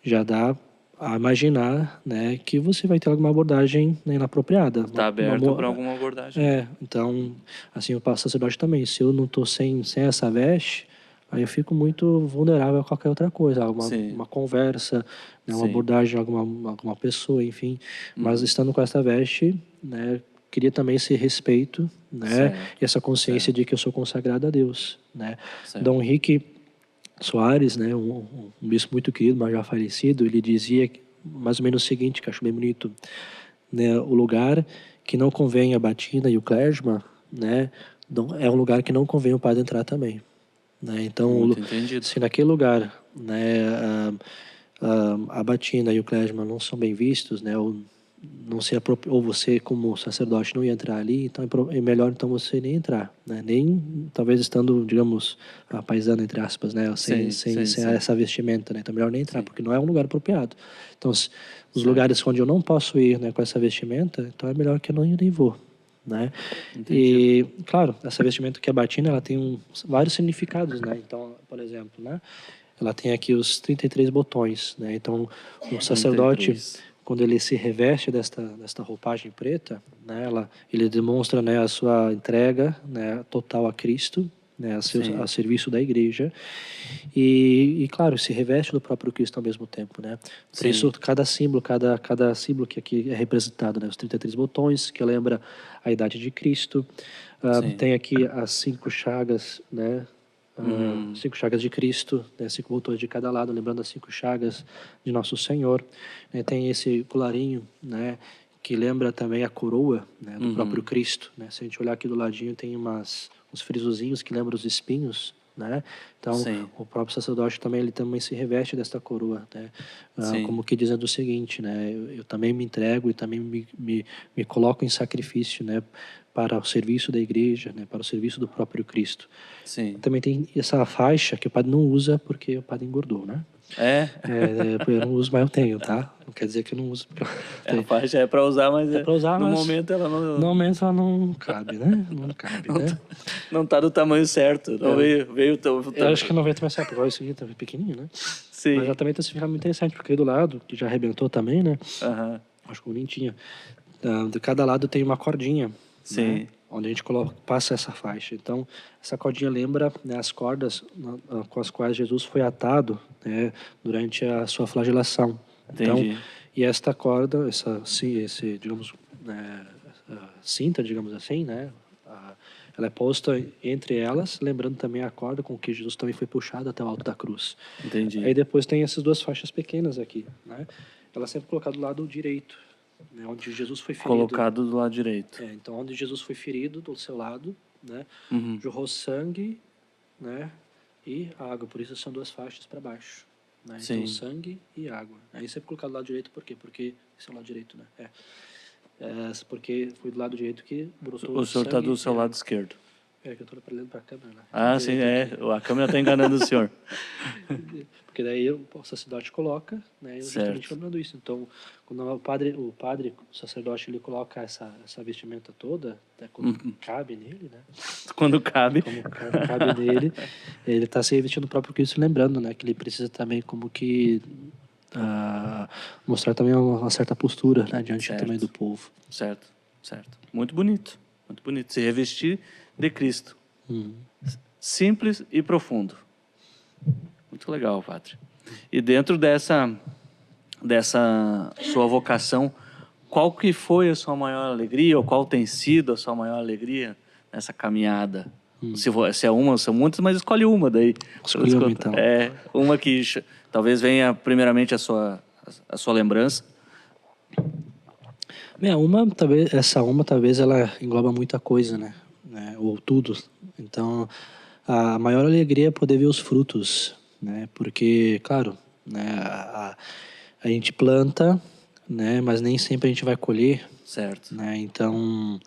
já dá a imaginar, né, que você vai ter alguma abordagem, né, inapropriada. Está aberto para alguma abordagem. Então, assim, o sacerdote também, se eu não estou sem essa veste, aí eu fico muito vulnerável a qualquer outra coisa, uma conversa, né, uma abordagem de alguma pessoa, enfim. Mas estando com essa veste, né, queria também esse respeito, né, e essa consciência de que eu sou consagrado a Deus, né. Dom Henrique Soares, né, um bispo muito querido, mas já falecido, ele dizia, mais ou menos o seguinte, que eu acho bem bonito, né? O lugar que não convém a batina e o clergyman, né? É um lugar que não convém o padre entrar também, né? Então, Muito entendido. se naquele lugar, né, a batina e o clergyman não são bem vistos, né? Ou não se ou você como sacerdote não ia entrar ali, então é melhor então você nem entrar, né? Nem talvez estando, digamos, a paisana entre aspas, né? Sem essa vestimenta, né? Então é melhor nem entrar, porque não é um lugar apropriado. Então os lugares onde eu não posso ir, né, com essa vestimenta, então é melhor que eu nem vou, né? E claro, essa vestimenta que é a batina, ela tem vários significados, né? Então, por exemplo, né? Ela tem aqui os 33 botões, né? Então o sacerdote 33. quando ele se reveste desta roupagem preta, né, ele demonstra, né, a sua entrega, né, total a Cristo, né, a serviço da igreja, e claro, se reveste do próprio Cristo ao mesmo tempo, né. Por isso, cada símbolo que aqui é representado, né, os 33 botões, que lembra a idade de Cristo, tem aqui as 5 chagas, né, 5 chagas de Cristo, né, 5 botões de cada lado, lembrando as 5 chagas de Nosso Senhor. Tem esse colarinho, né, que lembra também a coroa, né, do próprio Cristo. Né? Se a gente olhar aqui do ladinho, tem uns frisozinhos que lembram os espinhos. Né? Então, o próprio sacerdote também, ele também se reveste desta coroa, né? Como que dizendo o seguinte, né? Eu também me entrego e também me coloco em sacrifício, né? Para o serviço da igreja, né? Para o serviço do próprio Cristo. Também tem essa faixa que o padre não usa porque o padre engordou, né? Eu não uso, mas eu tenho, tá? Não quer dizer que eu não uso. A faixa é para usar, mas pra usar, no mas momento ela não... No momento ela não cabe, né? Não cabe, né? Não tá do tamanho certo. Não veio Eu acho que não vai mais certo, igual esse aqui, tá pequenininho, né? Sim. Mas ela também tem esse ficar muito interessante, porque do lado, que já arrebentou também, né? Acho que o tinha. De cada lado tem uma cordinha. Sim. Né? Onde a gente passa essa faixa. Então, essa cordinha lembra, né, as cordas com as quais Jesus foi atado, né, durante a sua flagelação. Entendi. Então, e esta corda, digamos, cinta, digamos assim, né, ela é posta entre elas, lembrando também a corda com que Jesus também foi puxado até o alto da cruz. Entendi. Aí depois tem essas 2 faixas pequenas aqui, né? Ela é sempre colocada do lado direito, né, onde Jesus foi ferido. Colocado do lado direito. Então, onde Jesus foi ferido, do seu lado, né, jorrou sangue, né, e água. Por isso são 2 faixas para baixo. Né? Então, sangue e água. Aí sempre colocado do lado direito, por quê? Porque esse é o lado direito, né? Porque foi do lado direito que brotou o senhor está do seu lado esquerdo. É que eu estou olhando para a câmera, né? Sim, a câmera está enganando o senhor. Porque daí o sacerdote coloca, né, justamente lembrando isso. Então, quando o padre, o sacerdote, ele coloca essa vestimenta toda, né, quando cabe nele, né? Quando cabe. Como cabe nele, ele está se revestindo do próprio Cristo, lembrando, né, que ele precisa também como que mostrar também uma certa postura, né, diante também do povo. Certo. Muito bonito. Muito bonito. Se revestir de Cristo. Simples e profundo. Muito legal, padre. E dentro dessa sua vocação, qual que foi a sua maior alegria, ou qual tem sido a sua maior alegria nessa caminhada? Se é uma, são muitas, mas escolhe uma daí. Escolhe uma, então. Uma que talvez venha primeiramente a sua lembrança. Talvez ela engloba muita coisa, né? Ou tudo. Então, a maior alegria é poder ver os frutos, né? Porque, claro, né, a gente planta, né, mas nem sempre a gente vai colher. Certo. Né? Então,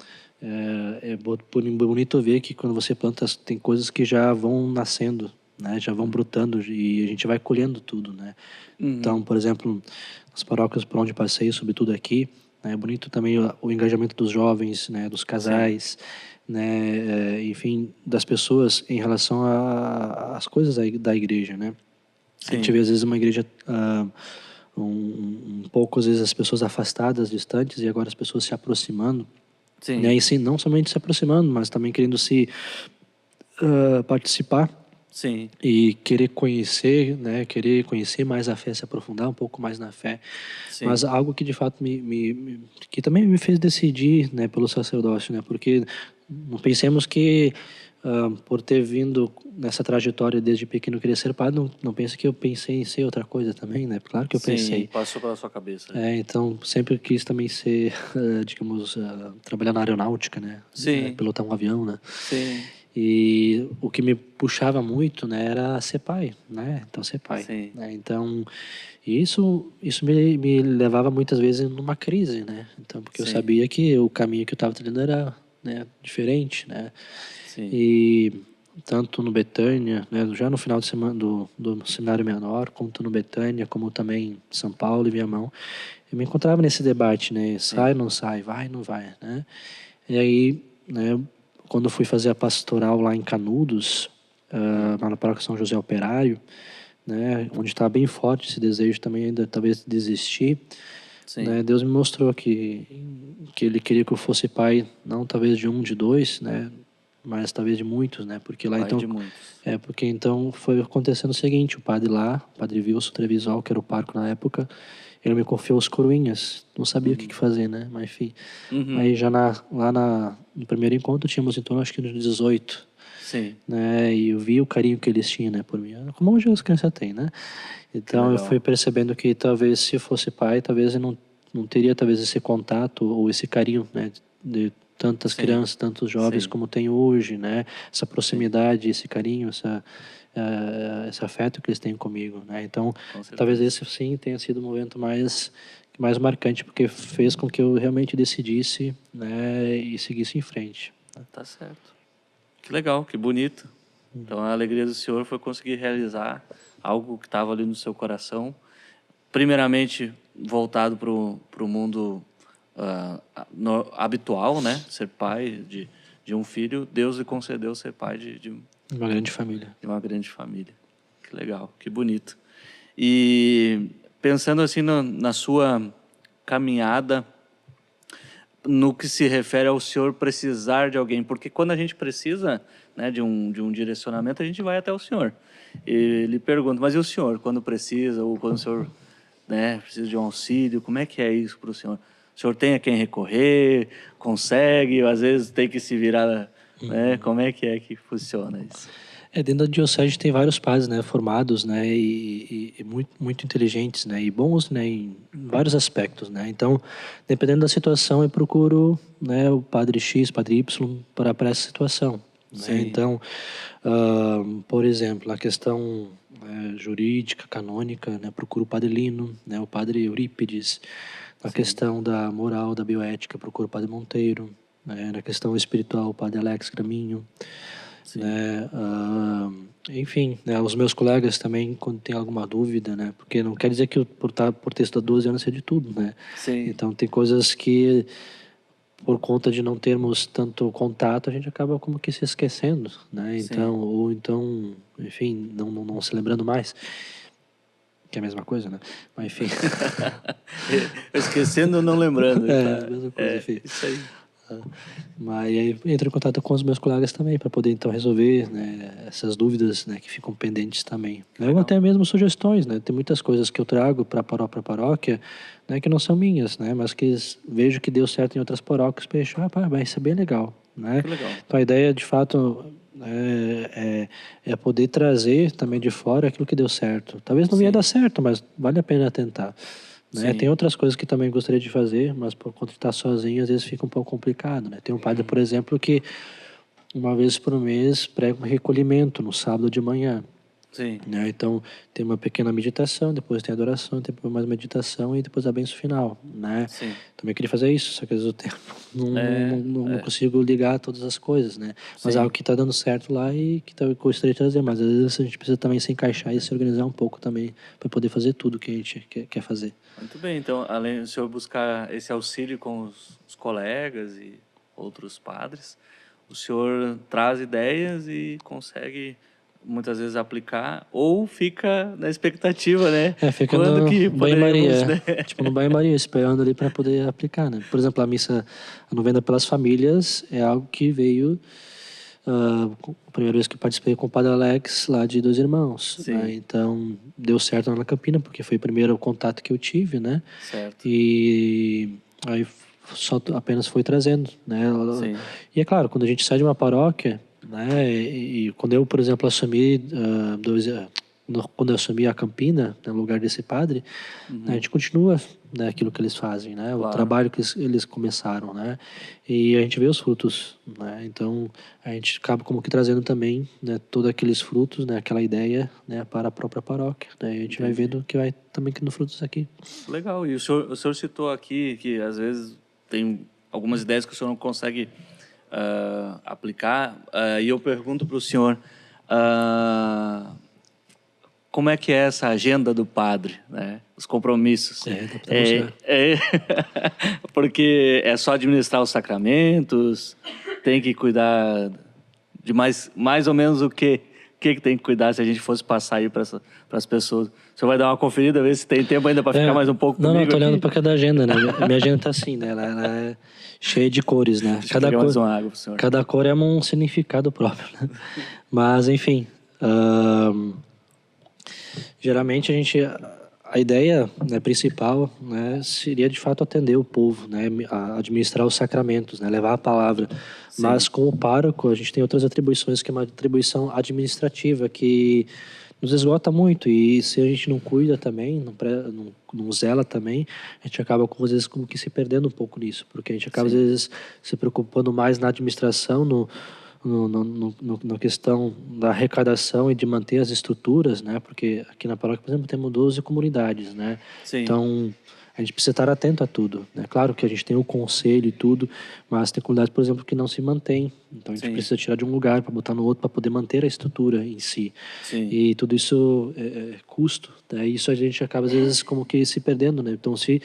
é bonito ver que quando você planta, tem coisas que já vão nascendo, né? Já vão brotando e a gente vai colhendo tudo, né? Então, por exemplo, nas paróquias por onde passei, sobretudo aqui, né, é bonito também o engajamento dos jovens, né, dos casais, né, enfim, das pessoas em relação às coisas da igreja, né? A gente vê às vezes uma igreja um pouco, às vezes, as pessoas afastadas, distantes, e agora as pessoas se aproximando. Né? E sim, não somente se aproximando, mas também querendo se participar. Sim. E querer conhecer, né? Querer conhecer mais a fé, se aprofundar um pouco mais na fé. Sim. Mas algo que de fato que também me fez decidir, né, pelo sacerdócio, né? Porque não pensemos que por ter vindo nessa trajetória desde pequeno querer ser padre, não pensa que eu pensei em ser outra coisa também, né? Claro que eu Sim, pensei. passou pela sua cabeça. Então, sempre quis também ser, digamos, trabalhar na aeronáutica, né? Sim. Pilotar um avião, né? Sim, E o que me puxava muito, né, era ser pai, né? Então, ser pai. Sim. Né? Então, isso me levava muitas vezes numa crise, né? Então, porque eu Sim. sabia que o caminho que eu estava trilhando era, né, diferente, né? sim, E tanto no Betânia, né, já no final de semana do seminário menor, como no Betânia, como também em São Paulo e Viamão, eu me encontrava nesse debate, né? Sai ou não sai, vai ou não vai, né? E aí, né, quando eu fui fazer a pastoral lá em Canudos, lá na paróquia São José Operário, né, onde estava bem forte esse desejo também ainda talvez desistir, sim. né, Deus me mostrou que Ele queria que eu fosse pai, não talvez de um, de dois, né, mas talvez de muitos, né, porque lá Pai então de muitos. porque então foi acontecendo o seguinte: o padre lá, o padre Wilson Trevisol, que era o pároco na época, ele me confiou os coroinhas, não sabia o que fazer, né, mas enfim. Aí já no primeiro encontro tínhamos então acho que uns 18, Sim, né, e eu vi o carinho que eles tinham, né, por mim, como hoje as crianças têm, né. Então eu legal. fui percebendo que talvez se eu fosse pai, talvez eu não teria talvez esse contato ou esse carinho, né, de tantas Sim. crianças, tantos jovens Sim. como tem hoje, né, essa proximidade, esse carinho, esse afeto que eles têm comigo, né. Então Com certeza. talvez esse sim tenha sido o momento mais marcante, porque fez com que eu realmente decidisse, né, e seguisse em frente. Tá certo. Que legal, que bonito. Então a alegria do Senhor foi conseguir realizar algo que estava ali no seu coração, primeiramente voltado para o mundo habitual, né? Ser pai de um filho. Deus lhe concedeu ser pai de Uma grande família. uma grande família. Que legal, que bonito. E pensando assim na sua caminhada, no que se refere ao senhor precisar de alguém, porque quando a gente precisa, né, de um direcionamento, a gente vai até o senhor. E ele pergunta, mas e o senhor, quando precisa, ou quando o senhor, né, precisa de um auxílio, como é que é isso para o senhor? O senhor tem a quem recorrer, consegue, ou às vezes tem que se virar, né? Como é que funciona isso? Dentro da diocese tem vários padres, né, formados, né, e muito, muito inteligentes, né, e bons, né, em vários aspectos, né. Então, dependendo da situação, eu procuro, né, o padre X, padre Y para essa situação, né. Sim. Então, por exemplo, na questão jurídica, canônica, né, procuro o padre Lino, né, o padre Eurípides. Na questão da moral, da bioética, procuro o padre Monteiro, né. Na questão espiritual, o padre Alex Graminho. Né? Enfim, né, os meus colegas também, quando tem alguma dúvida, né, porque não quer dizer que eu, por ter estudado 12 anos, sei de tudo, né? Sim. Então tem coisas que, por conta de não termos tanto contato, a gente acaba como que se esquecendo, né? Então, ou então, enfim, não se lembrando mais, que é a mesma coisa, né? Mas enfim. Esquecendo ou não lembrando. A mesma coisa, enfim. Isso aí. Mas aí entro em contato com os meus colegas também para poder então resolver, né, essas dúvidas, né, que ficam pendentes também. Ou até mesmo sugestões, né? Tem muitas coisas que eu trago para a própria paróquia, né, que não são minhas, né, mas que vejo que deu certo em outras paróquias, peixe, vai ser bem legal, né? Que legal. Então a ideia de fato é poder trazer também de fora aquilo que deu certo. Talvez não ia dar certo, mas vale a pena tentar. Né? Tem outras coisas que também gostaria de fazer, mas por conta de estar sozinho, às vezes fica um pouco complicado, né? Tem um padre, por exemplo, que uma vez por mês prega um recolhimento no sábado de manhã. Sim. Né? Então, tem uma pequena meditação, depois tem adoração, depois mais meditação e depois a bênção final, né? Sim. Também queria fazer isso, só que às vezes o tempo não consigo ligar todas as coisas, né? Mas é algo que está dando certo lá e que eu gostaria de trazer, mas às vezes a gente precisa também se encaixar e se organizar um pouco também para poder fazer tudo que a gente quer fazer. Muito bem, então, além do senhor buscar esse auxílio com os colegas e outros padres, o senhor traz ideias e consegue muitas vezes aplicar, ou fica na expectativa, né? Fica Quando no que banho-maria, poderíamos, né? tipo no banho-maria, esperando ali para poder aplicar, né? Por exemplo, a novena pelas famílias é algo que veio a primeira vez que eu participei com o padre Alex, lá de Dois Irmãos, né? Então, deu certo lá na Campina, porque foi o primeiro contato que eu tive, né? Certo. E aí só apenas foi trazendo, né? Sim. E é claro, quando a gente sai de uma paróquia, né? E quando eu, por exemplo, assumi quando eu assumi a Campina, né, no lugar desse padre, né, a gente continua, né, aquilo que eles fazem, né? O Claro. trabalho que eles começaram, né? E a gente vê os frutos, né? Então a gente acaba como que trazendo também, né, todos aqueles frutos, né, aquela ideia, né, para a própria paróquia, né? E a gente vai vendo que vai também criando frutos aqui. Legal. E o senhor citou aqui que às vezes tem algumas ideias que o senhor não consegue aplicar. E eu pergunto para o senhor como é que é essa agenda do padre, né? Os compromissos. Dá pra mostrar. Porque é só administrar os sacramentos, tem que cuidar de mais ou menos o que tem que cuidar se a gente fosse passar aí para as pessoas. O senhor vai dar uma conferida, ver se tem tempo ainda para ficar mais um pouco comigo? Não, tô olhando aqui? para cada agenda, né? Minha agenda tá assim, né? Ela é cheia de cores, né? Deixa eu pegar mais uma água pro senhor. Cada cor é um significado próprio, né? Mas, enfim, geralmente a ideia, né, principal, né, seria de fato atender o povo, né, administrar os sacramentos, né, levar a palavra. Sim. Mas como pároco a gente tem outras atribuições, que é uma atribuição administrativa que nos esgota muito, e se a gente não cuida também, não zela também, a gente acaba às vezes como que se perdendo um pouco nisso, porque a gente acaba Sim. às vezes se preocupando mais na administração, na questão da arrecadação e de manter as estruturas, né? Porque aqui na paróquia, por exemplo, temos 12 comunidades, né? Sim. Então, a gente precisa estar atento a tudo, né? Claro que a gente tem o conselho e tudo, mas tem comunidades, por exemplo, que não se mantém. Então, a gente Sim. precisa tirar de um lugar para botar no outro para poder manter a estrutura em si. Sim. E tudo isso é custo, né? E isso a gente acaba, às vezes, como que se perdendo, né? Então, se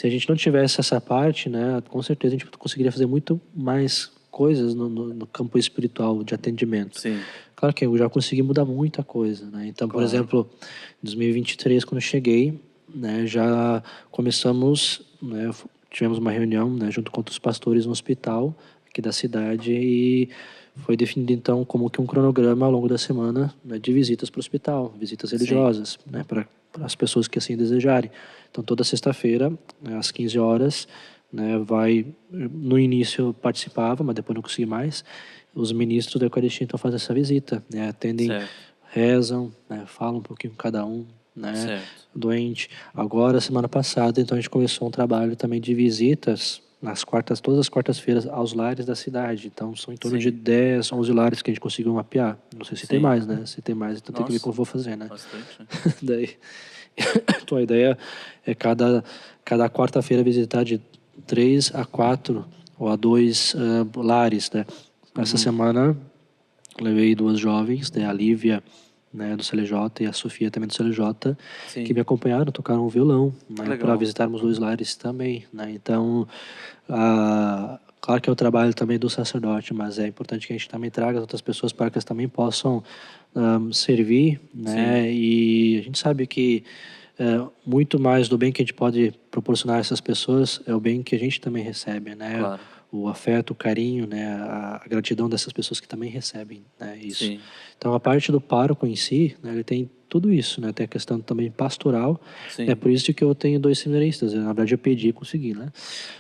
a gente não tivesse essa parte, né? Com certeza a gente conseguiria fazer muito mais coisas no campo espiritual de atendimento. Sim. Claro que eu já consegui mudar muita coisa, né? Então, por exemplo, em 2023, quando eu cheguei, né, já começamos, né, tivemos uma reunião, né, junto com outros pastores no hospital aqui da cidade, e foi definido então como que um cronograma ao longo da semana, né, de visitas para o hospital, visitas religiosas, né, para as pessoas que assim desejarem. Então, toda sexta-feira, né, às 15 horas, né, no início participava, mas depois não consegui mais. Os ministros da Eucaristia então fazem essa visita, né, atendem, Certo. rezam, né, falam um pouquinho com cada um, né, Certo. doente. Agora, semana passada, então a gente começou um trabalho também de visitas todas as quartas-feiras aos lares da cidade. Então são em torno Sim. de 10, 11 lares que a gente conseguiu mapear. Não sei se tem Sim. mais, né? Se tem mais, então tem que ver Nossa. como eu vou fazer, né? Bastante, né? Daí, então a ideia é cada quarta-feira visitar de 3 a 4 ou a 2 lares, né? Essa semana levei 2 jovens, né? A Lívia, né, do CLJ, e a Sofia também do CLJ, Sim. que me acompanharam, tocaram um violão, né, Legal. para visitarmos 2 lares também, né? Então, claro que é o trabalho também do sacerdote, mas é importante que a gente também traga as outras pessoas para que elas também possam servir, né? Sim. E a gente sabe que muito mais do bem que a gente pode proporcionar a essas pessoas é o bem que a gente também recebe, né? Claro. O afeto, o carinho, né? A gratidão dessas pessoas que também recebem, né? Isso. Sim. Então, a parte do pároco em si, né, ele tem tudo isso, né? Tem a questão também pastoral. Sim. É por isso que eu tenho 2 seminaristas. Na verdade, eu pedi e consegui, né?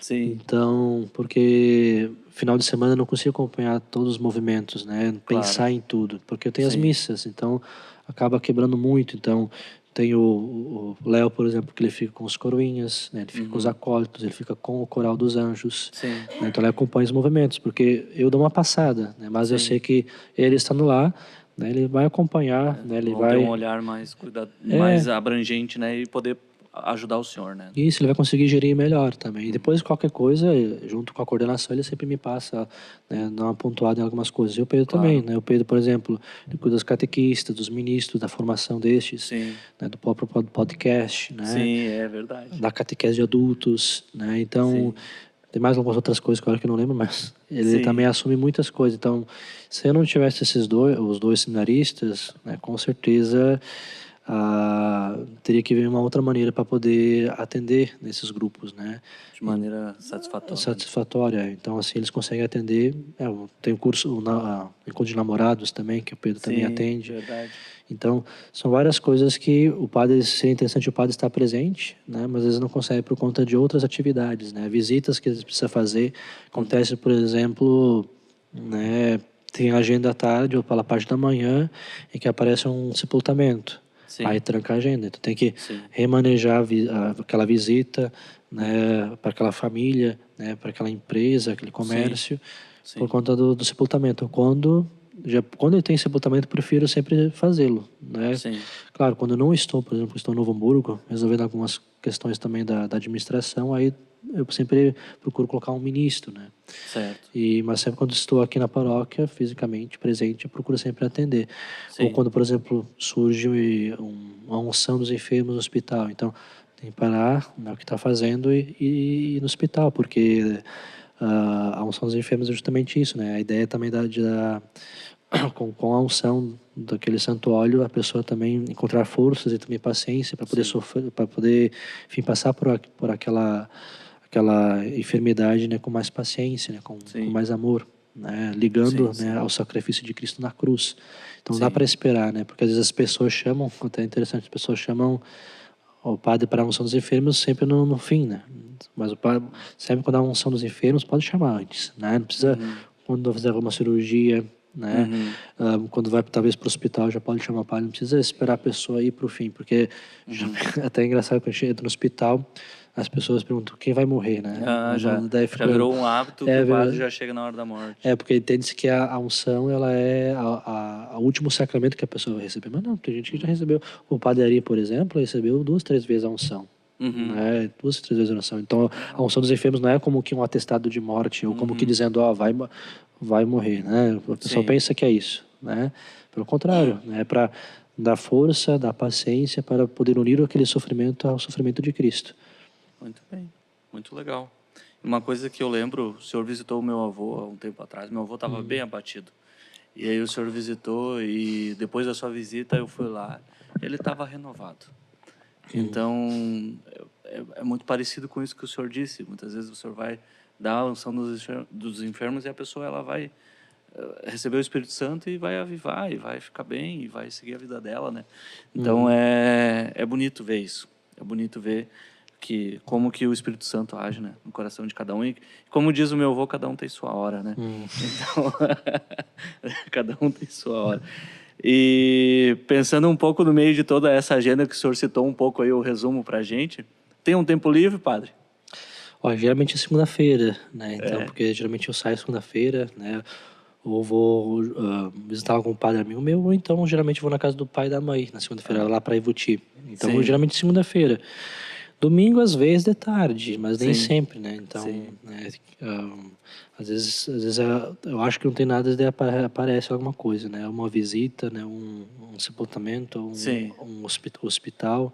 Sim. Então, porque final de semana eu não consigo acompanhar todos os movimentos, né? Pensar em tudo, porque eu tenho as Sim. missas, então acaba quebrando muito. Então, tem o Léo, por exemplo, que ele fica com os coroinhas, né? Ele fica com os acólitos, ele fica com o coral dos anjos. Sim. Né? Então, ele acompanha os movimentos, porque eu dou uma passada, né? Mas eu Sim. sei que ele estando lá, né? Ele vai acompanhar, né? Ele Vão vai... ter um olhar mais mais abrangente, né? E poder ajudar o senhor, né? Isso, ele vai conseguir gerir melhor também. E depois, qualquer coisa, junto com a coordenação, ele sempre me passa, né, dá uma pontuada em algumas coisas. E o Pedro Claro. também, né? O Pedro, por exemplo, ele cuida dos catequistas, dos ministros, da formação destes, Sim. né, do próprio podcast, né? Sim, é verdade. Da catequese de adultos, né? Então, Sim. tem mais algumas outras coisas que eu acho que eu não lembro, mas ele Sim. também assume muitas coisas. Então, se eu não tivesse os dois seminaristas, né, com certeza teria que ver uma outra maneira para poder atender nesses grupos, né? De maneira satisfatória. Satisfatória. Então, assim, eles conseguem atender. Tem o curso, Encontro de Namorados também, que o Pedro também Sim, atende. verdade. Então, são várias coisas que seria interessante o padre estar presente, né? Mas às vezes não consegue por conta de outras atividades, né? Visitas que eles precisam fazer. Acontece, por exemplo, né? tem agenda à tarde ou pela parte da manhã em que aparece um sepultamento. Sim. Aí tranca a agenda. Então tem que Sim. remanejar aquela visita, né, para aquela família, né, para aquela empresa, aquele comércio, Sim. por conta do sepultamento. Quando tem sepultamento, eu prefiro sempre fazê-lo, né? Sim. Claro, quando eu não estou, por exemplo, estou em Novo Hamburgo, resolvendo algumas questões também da administração, aí eu sempre procuro colocar um ministro, né? Certo. Mas sempre quando estou aqui na paróquia, fisicamente presente, eu procuro sempre atender. Sim. Ou quando, por exemplo, surge uma unção dos enfermos no hospital. Então, tem que parar, né, o que está fazendo e ir no hospital, porque a unção dos enfermos é justamente isso, né? A ideia também com a unção daquele santo óleo, a pessoa também encontrar forças e também paciência para poder sofrer, para poder, enfim, passar por aquela enfermidade, né, com mais paciência, né, com mais amor, né, ligando, né, ao sacrifício de Cristo na cruz. Então não dá para esperar, né, porque às vezes as pessoas chamam, até é interessante, as pessoas chamam o padre para a unção dos enfermos sempre no fim, né, mas o padre, sempre quando há a unção dos enfermos, pode chamar antes, né, não precisa, quando fazer alguma cirurgia, né, quando vai talvez para o hospital, já pode chamar o padre, não precisa esperar a pessoa ir para o fim, porque até é engraçado quando a gente entra no hospital, as pessoas perguntam quem vai morrer, né? Já virou um hábito que o padre já chega na hora da morte. Porque entende-se que a unção, ela é o último sacramento que a pessoa vai receber. Mas não, tem gente que já recebeu. O padre Ari, por exemplo, recebeu 2, 3 vezes a unção. Né? 2, 3 vezes a unção. Então, a unção dos enfermos não é como que um atestado de morte, ou como que dizendo, vai morrer, né? O pessoal pensa que é isso, né? Pelo contrário, né? Para dar força, dar paciência, para poder unir aquele sofrimento ao sofrimento de Cristo. Muito bem, muito legal. Uma coisa que eu lembro, o senhor visitou o meu avô há um tempo atrás. Meu avô estava bem abatido. E aí o senhor visitou e depois da sua visita eu fui lá. Ele estava renovado. Então, é muito parecido com isso que o senhor disse. Muitas vezes o senhor vai dar a unção dos enfermos e a pessoa ela vai receber o Espírito Santo e vai avivar, e vai ficar bem, e vai seguir a vida dela, né? Então, é bonito ver isso. É bonito ver como que o Espírito Santo age, né, no coração de cada um. E como diz o meu avô, cada um tem sua hora, né? Então, cada um tem sua hora. E pensando um pouco no meio de toda essa agenda que o senhor citou um pouco aí, o resumo pra gente, tem um tempo livre, padre? Geralmente é segunda-feira, né? Então, porque geralmente eu saio segunda-feira, né? Ou vou visitar algum padre amigo meu, ou então geralmente vou na casa do pai e da mãe, na segunda-feira, lá para Ivuti. Então, geralmente segunda-feira. Domingo, às vezes, de tarde, mas nem sempre, né? Então, né, às vezes eu acho que não tem nada, daí aparece alguma coisa, né? Uma visita, né? Um sepultamento, um hospital,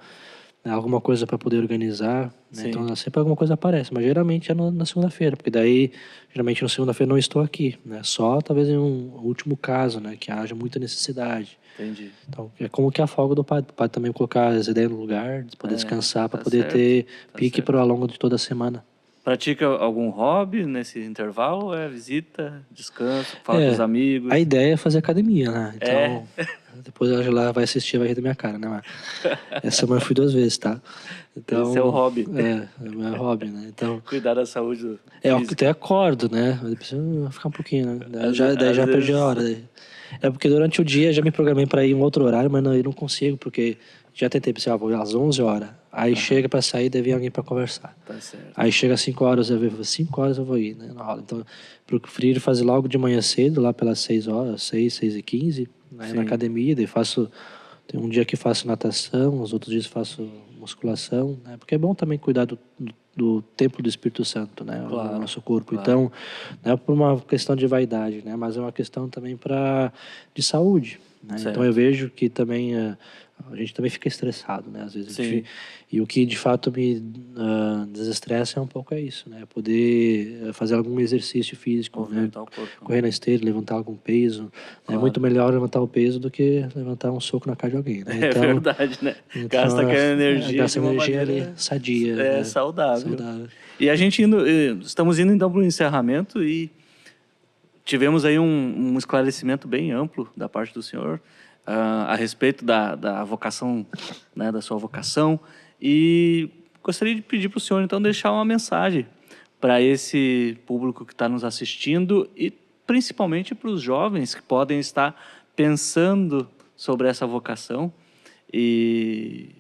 né? Alguma coisa para poder organizar, né? Então, sempre alguma coisa aparece, mas geralmente é na segunda-feira, porque daí, geralmente na segunda-feira não estou aqui, né? Só talvez em um último caso, né? Que haja muita necessidade. Entendi. Então, é como que a folga do padre. O padre também colocar as ideias no lugar, poder descansar, para poder ter pique para ao longo de toda a semana. Pratica algum hobby nesse intervalo? É visita, descanso, fala com os amigos? A ideia é fazer academia, né? Então, depois ela lá vai assistir, vai rir da minha cara, né? Mas essa semana eu fui 2 vezes, tá? Então, esse é o hobby. É o meu hobby, né? Então, cuidar da saúde eu até acordo, né? Eu preciso ficar um pouquinho, né? Daí já perdi a hora. Daí. É porque durante o dia já me programei para ir em um outro horário, mas eu não consigo, porque já tentei, pensei, vou ir às 11 horas. Aí chega para sair, deve vir alguém para conversar. Tá certo. Aí chega às 5 horas, 5 horas eu vou ir, né, na aula. Então, prefiro fazer logo de manhã cedo, lá pelas 6 horas, 6h15, né, na academia. Daí tem um dia que faço natação, os outros dias faço musculação, né, porque é bom também cuidar do templo do Espírito Santo, né, no nosso corpo. Então, não é por uma questão de vaidade, né, mas é uma questão também de saúde, né. Então eu vejo que também a gente também fica estressado, né, às vezes. E o que de fato me desestressa é um pouco isso, né, poder fazer algum exercício físico, né, correr na esteira, levantar algum peso. É muito melhor levantar o peso do que levantar um soco na cara de alguém, né. Então, é verdade, né? Gasta aquela energia. Gasta energia ali, sadia. É, né? Saudável. E a gente estamos indo então para o encerramento e tivemos aí um esclarecimento bem amplo da parte do senhor a respeito da vocação, né, da sua vocação, e gostaria de pedir para o senhor então deixar uma mensagem para esse público que está nos assistindo e principalmente para os jovens que podem estar pensando sobre essa vocação. E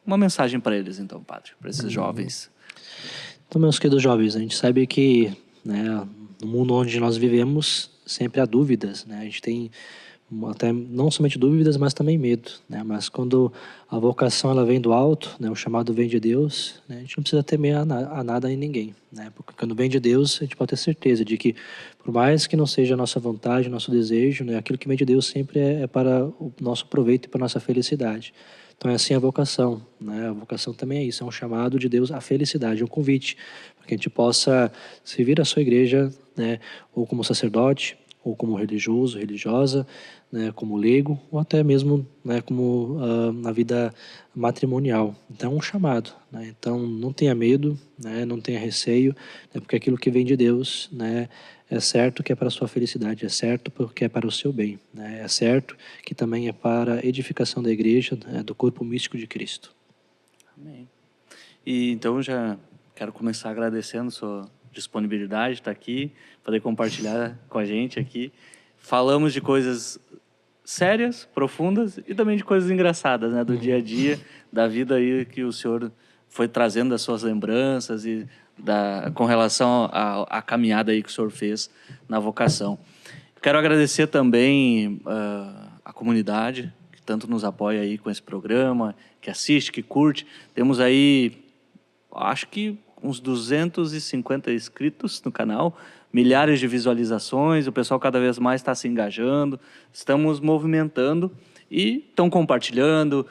uma mensagem para eles, então, padre, para esses jovens. Então, meus queridos jovens, a gente sabe que, né, no mundo onde nós vivemos, sempre há dúvidas, né? A gente tem até não somente dúvidas, mas também medo, né? Mas quando a vocação ela vem do alto, né, o chamado vem de Deus, né, a gente não precisa temer a nada e ninguém, né? Porque quando vem de Deus, a gente pode ter certeza de que, por mais que não seja a nossa vontade, nosso desejo, né, aquilo que vem de Deus sempre é para o nosso proveito e para a nossa felicidade. Então é assim a vocação, né? A vocação também é isso, é um chamado de Deus à felicidade, é um convite para que a gente possa servir a sua igreja, né, ou como sacerdote, ou como religioso, religiosa, né, como leigo, ou até mesmo, né, como na vida matrimonial. Então é um chamado, né? Então não tenha medo, né, não tenha receio, né, porque aquilo que vem de Deus, né, é certo que é para a sua felicidade, é certo porque é para o seu bem, né? É certo que também é para a edificação da igreja, né, do corpo místico de Cristo. Amém. E então já quero começar agradecendo sua disponibilidade de estar aqui, poder compartilhar com a gente aqui. Falamos de coisas sérias, profundas e também de coisas engraçadas, né, do dia a dia, da vida aí que o senhor foi trazendo das suas lembranças e com relação à caminhada aí que o senhor fez na vocação. Quero agradecer também a comunidade que tanto nos apoia aí com esse programa, que assiste, que curte. Temos aí, acho que uns 250 inscritos no canal, milhares de visualizações, o pessoal cada vez mais está se engajando, estamos movimentando e estão compartilhando.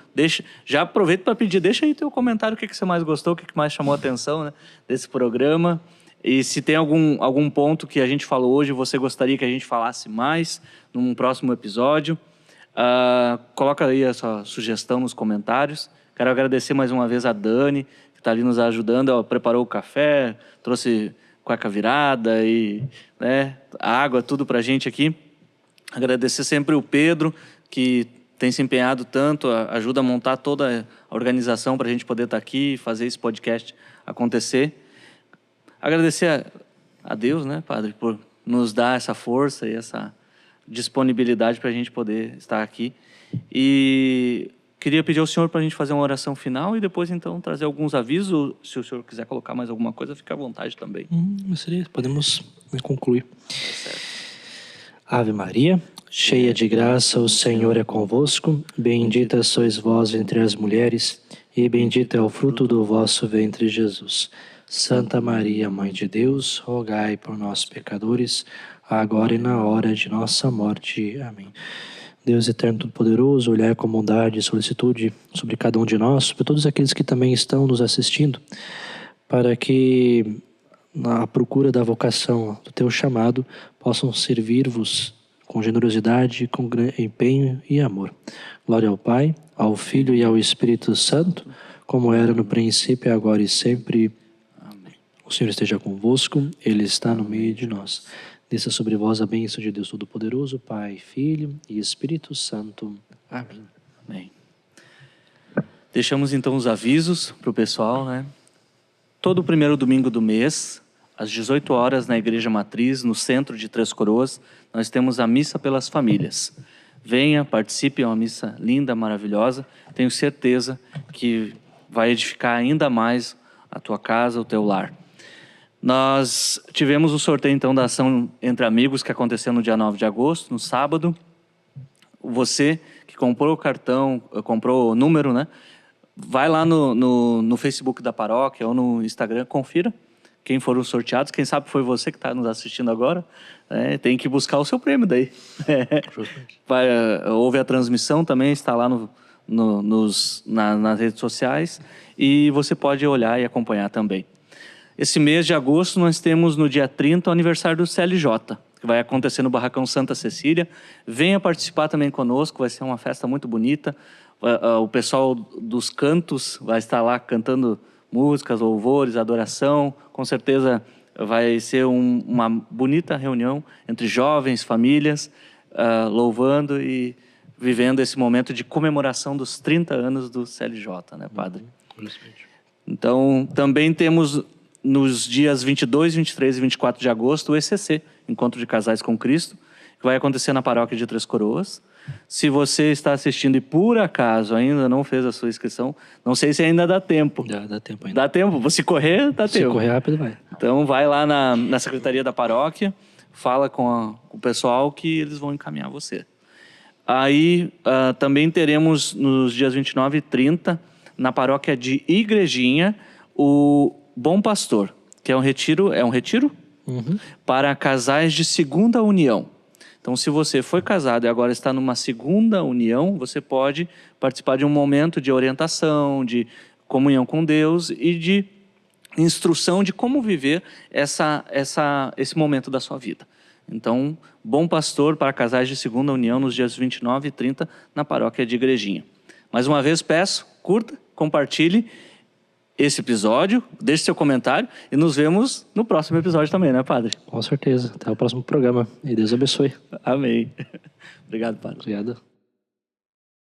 Já aproveito para pedir, deixa aí teu comentário, o que você mais gostou, o que mais chamou a atenção, né, desse programa. E se tem algum ponto que a gente falou hoje, você gostaria que a gente falasse mais num próximo episódio, coloca aí a sua sugestão nos comentários. Quero agradecer mais uma vez a Dani, que está ali nos ajudando. Ela preparou o café, trouxe cueca virada e, né, água, tudo para a gente aqui. Agradecer sempre o Pedro, que tem se empenhado tanto, ajuda a montar toda a organização para a gente poder estar aqui e fazer esse podcast acontecer. Agradecer a Deus, né, Padre, por nos dar essa força e essa disponibilidade para a gente poder estar aqui. E queria pedir ao senhor para a gente fazer uma oração final e depois, então, trazer alguns avisos. Se o senhor quiser colocar mais alguma coisa, fique à vontade também. Podemos concluir. Ave Maria, cheia de graça, o Senhor é convosco. Bendita sois vós entre as mulheres, e bendito é o fruto do vosso ventre, Jesus. Santa Maria, Mãe de Deus, rogai por nós, pecadores, agora e na hora de nossa morte. Amém. Deus eterno, todo-poderoso, olhai com bondade e solicitude sobre cada um de nós, sobre todos aqueles que também estão nos assistindo, para que, na procura da vocação do teu chamado, possam servir-vos com generosidade, com empenho e amor. Glória ao Pai, ao Filho e ao Espírito Santo, como era no princípio, agora e sempre. Amém. O Senhor esteja convosco, Ele está no meio de nós. Desça sobre vós a bênção de Deus Todo-Poderoso, Pai, Filho e Espírito Santo. Amém. Amém. Deixamos então os avisos para o pessoal, né? Todo primeiro domingo do mês, às 18 horas, na Igreja Matriz, no centro de Três Coroas, nós temos a Missa pelas Famílias. Venha, participe, é uma missa linda, maravilhosa. Tenho certeza que vai edificar ainda mais a tua casa, o teu lar. Nós tivemos o sorteio, então, da ação Entre Amigos, que aconteceu no dia 9 de agosto, no sábado. Você que comprou o cartão, comprou o número, né? Vai lá no Facebook da paróquia ou no Instagram, confira quem foram os sorteados. Quem sabe foi você que está nos assistindo agora. Tem que buscar o seu prêmio daí. Houve a transmissão também, está lá nas redes sociais. E você pode olhar e acompanhar também. Esse mês de agosto nós temos no dia 30 o aniversário do CLJ, que vai acontecer no Barracão Santa Cecília. Venha participar também conosco, vai ser uma festa muito bonita. O pessoal dos cantos vai estar lá cantando músicas, louvores, adoração. Com certeza vai ser uma bonita reunião entre jovens, famílias, louvando e vivendo esse momento de comemoração dos 30 anos do CLJ, né, Padre? Então, também temos nos dias 22, 23 e 24 de agosto, o ECC, Encontro de Casais com Cristo, que vai acontecer na paróquia de Três Coroas. Se você está assistindo e por acaso ainda não fez a sua inscrição, não sei se ainda dá tempo. Dá tempo ainda. Dá tempo? Se correr, dá tempo. Se correr rápido, vai. Então vai lá na secretaria da paróquia, fala com o pessoal que eles vão encaminhar você. Aí também teremos nos dias 29 e 30, na paróquia de Igrejinha, o Bom Pastor, que é um retiro para casais de segunda união. Então, se você foi casado e agora está numa segunda união, você pode participar de um momento de orientação, de comunhão com Deus e de instrução de como viver esse momento da sua vida. Então, Bom Pastor para casais de segunda união nos dias 29 e 30 na paróquia de Igrejinha. Mais uma vez, peço, curta, compartilhe esse episódio, deixe seu comentário e nos vemos no próximo episódio também, né, Padre? Com certeza. Até o próximo programa. E Deus abençoe. Amém. Obrigado, Padre. Obrigado.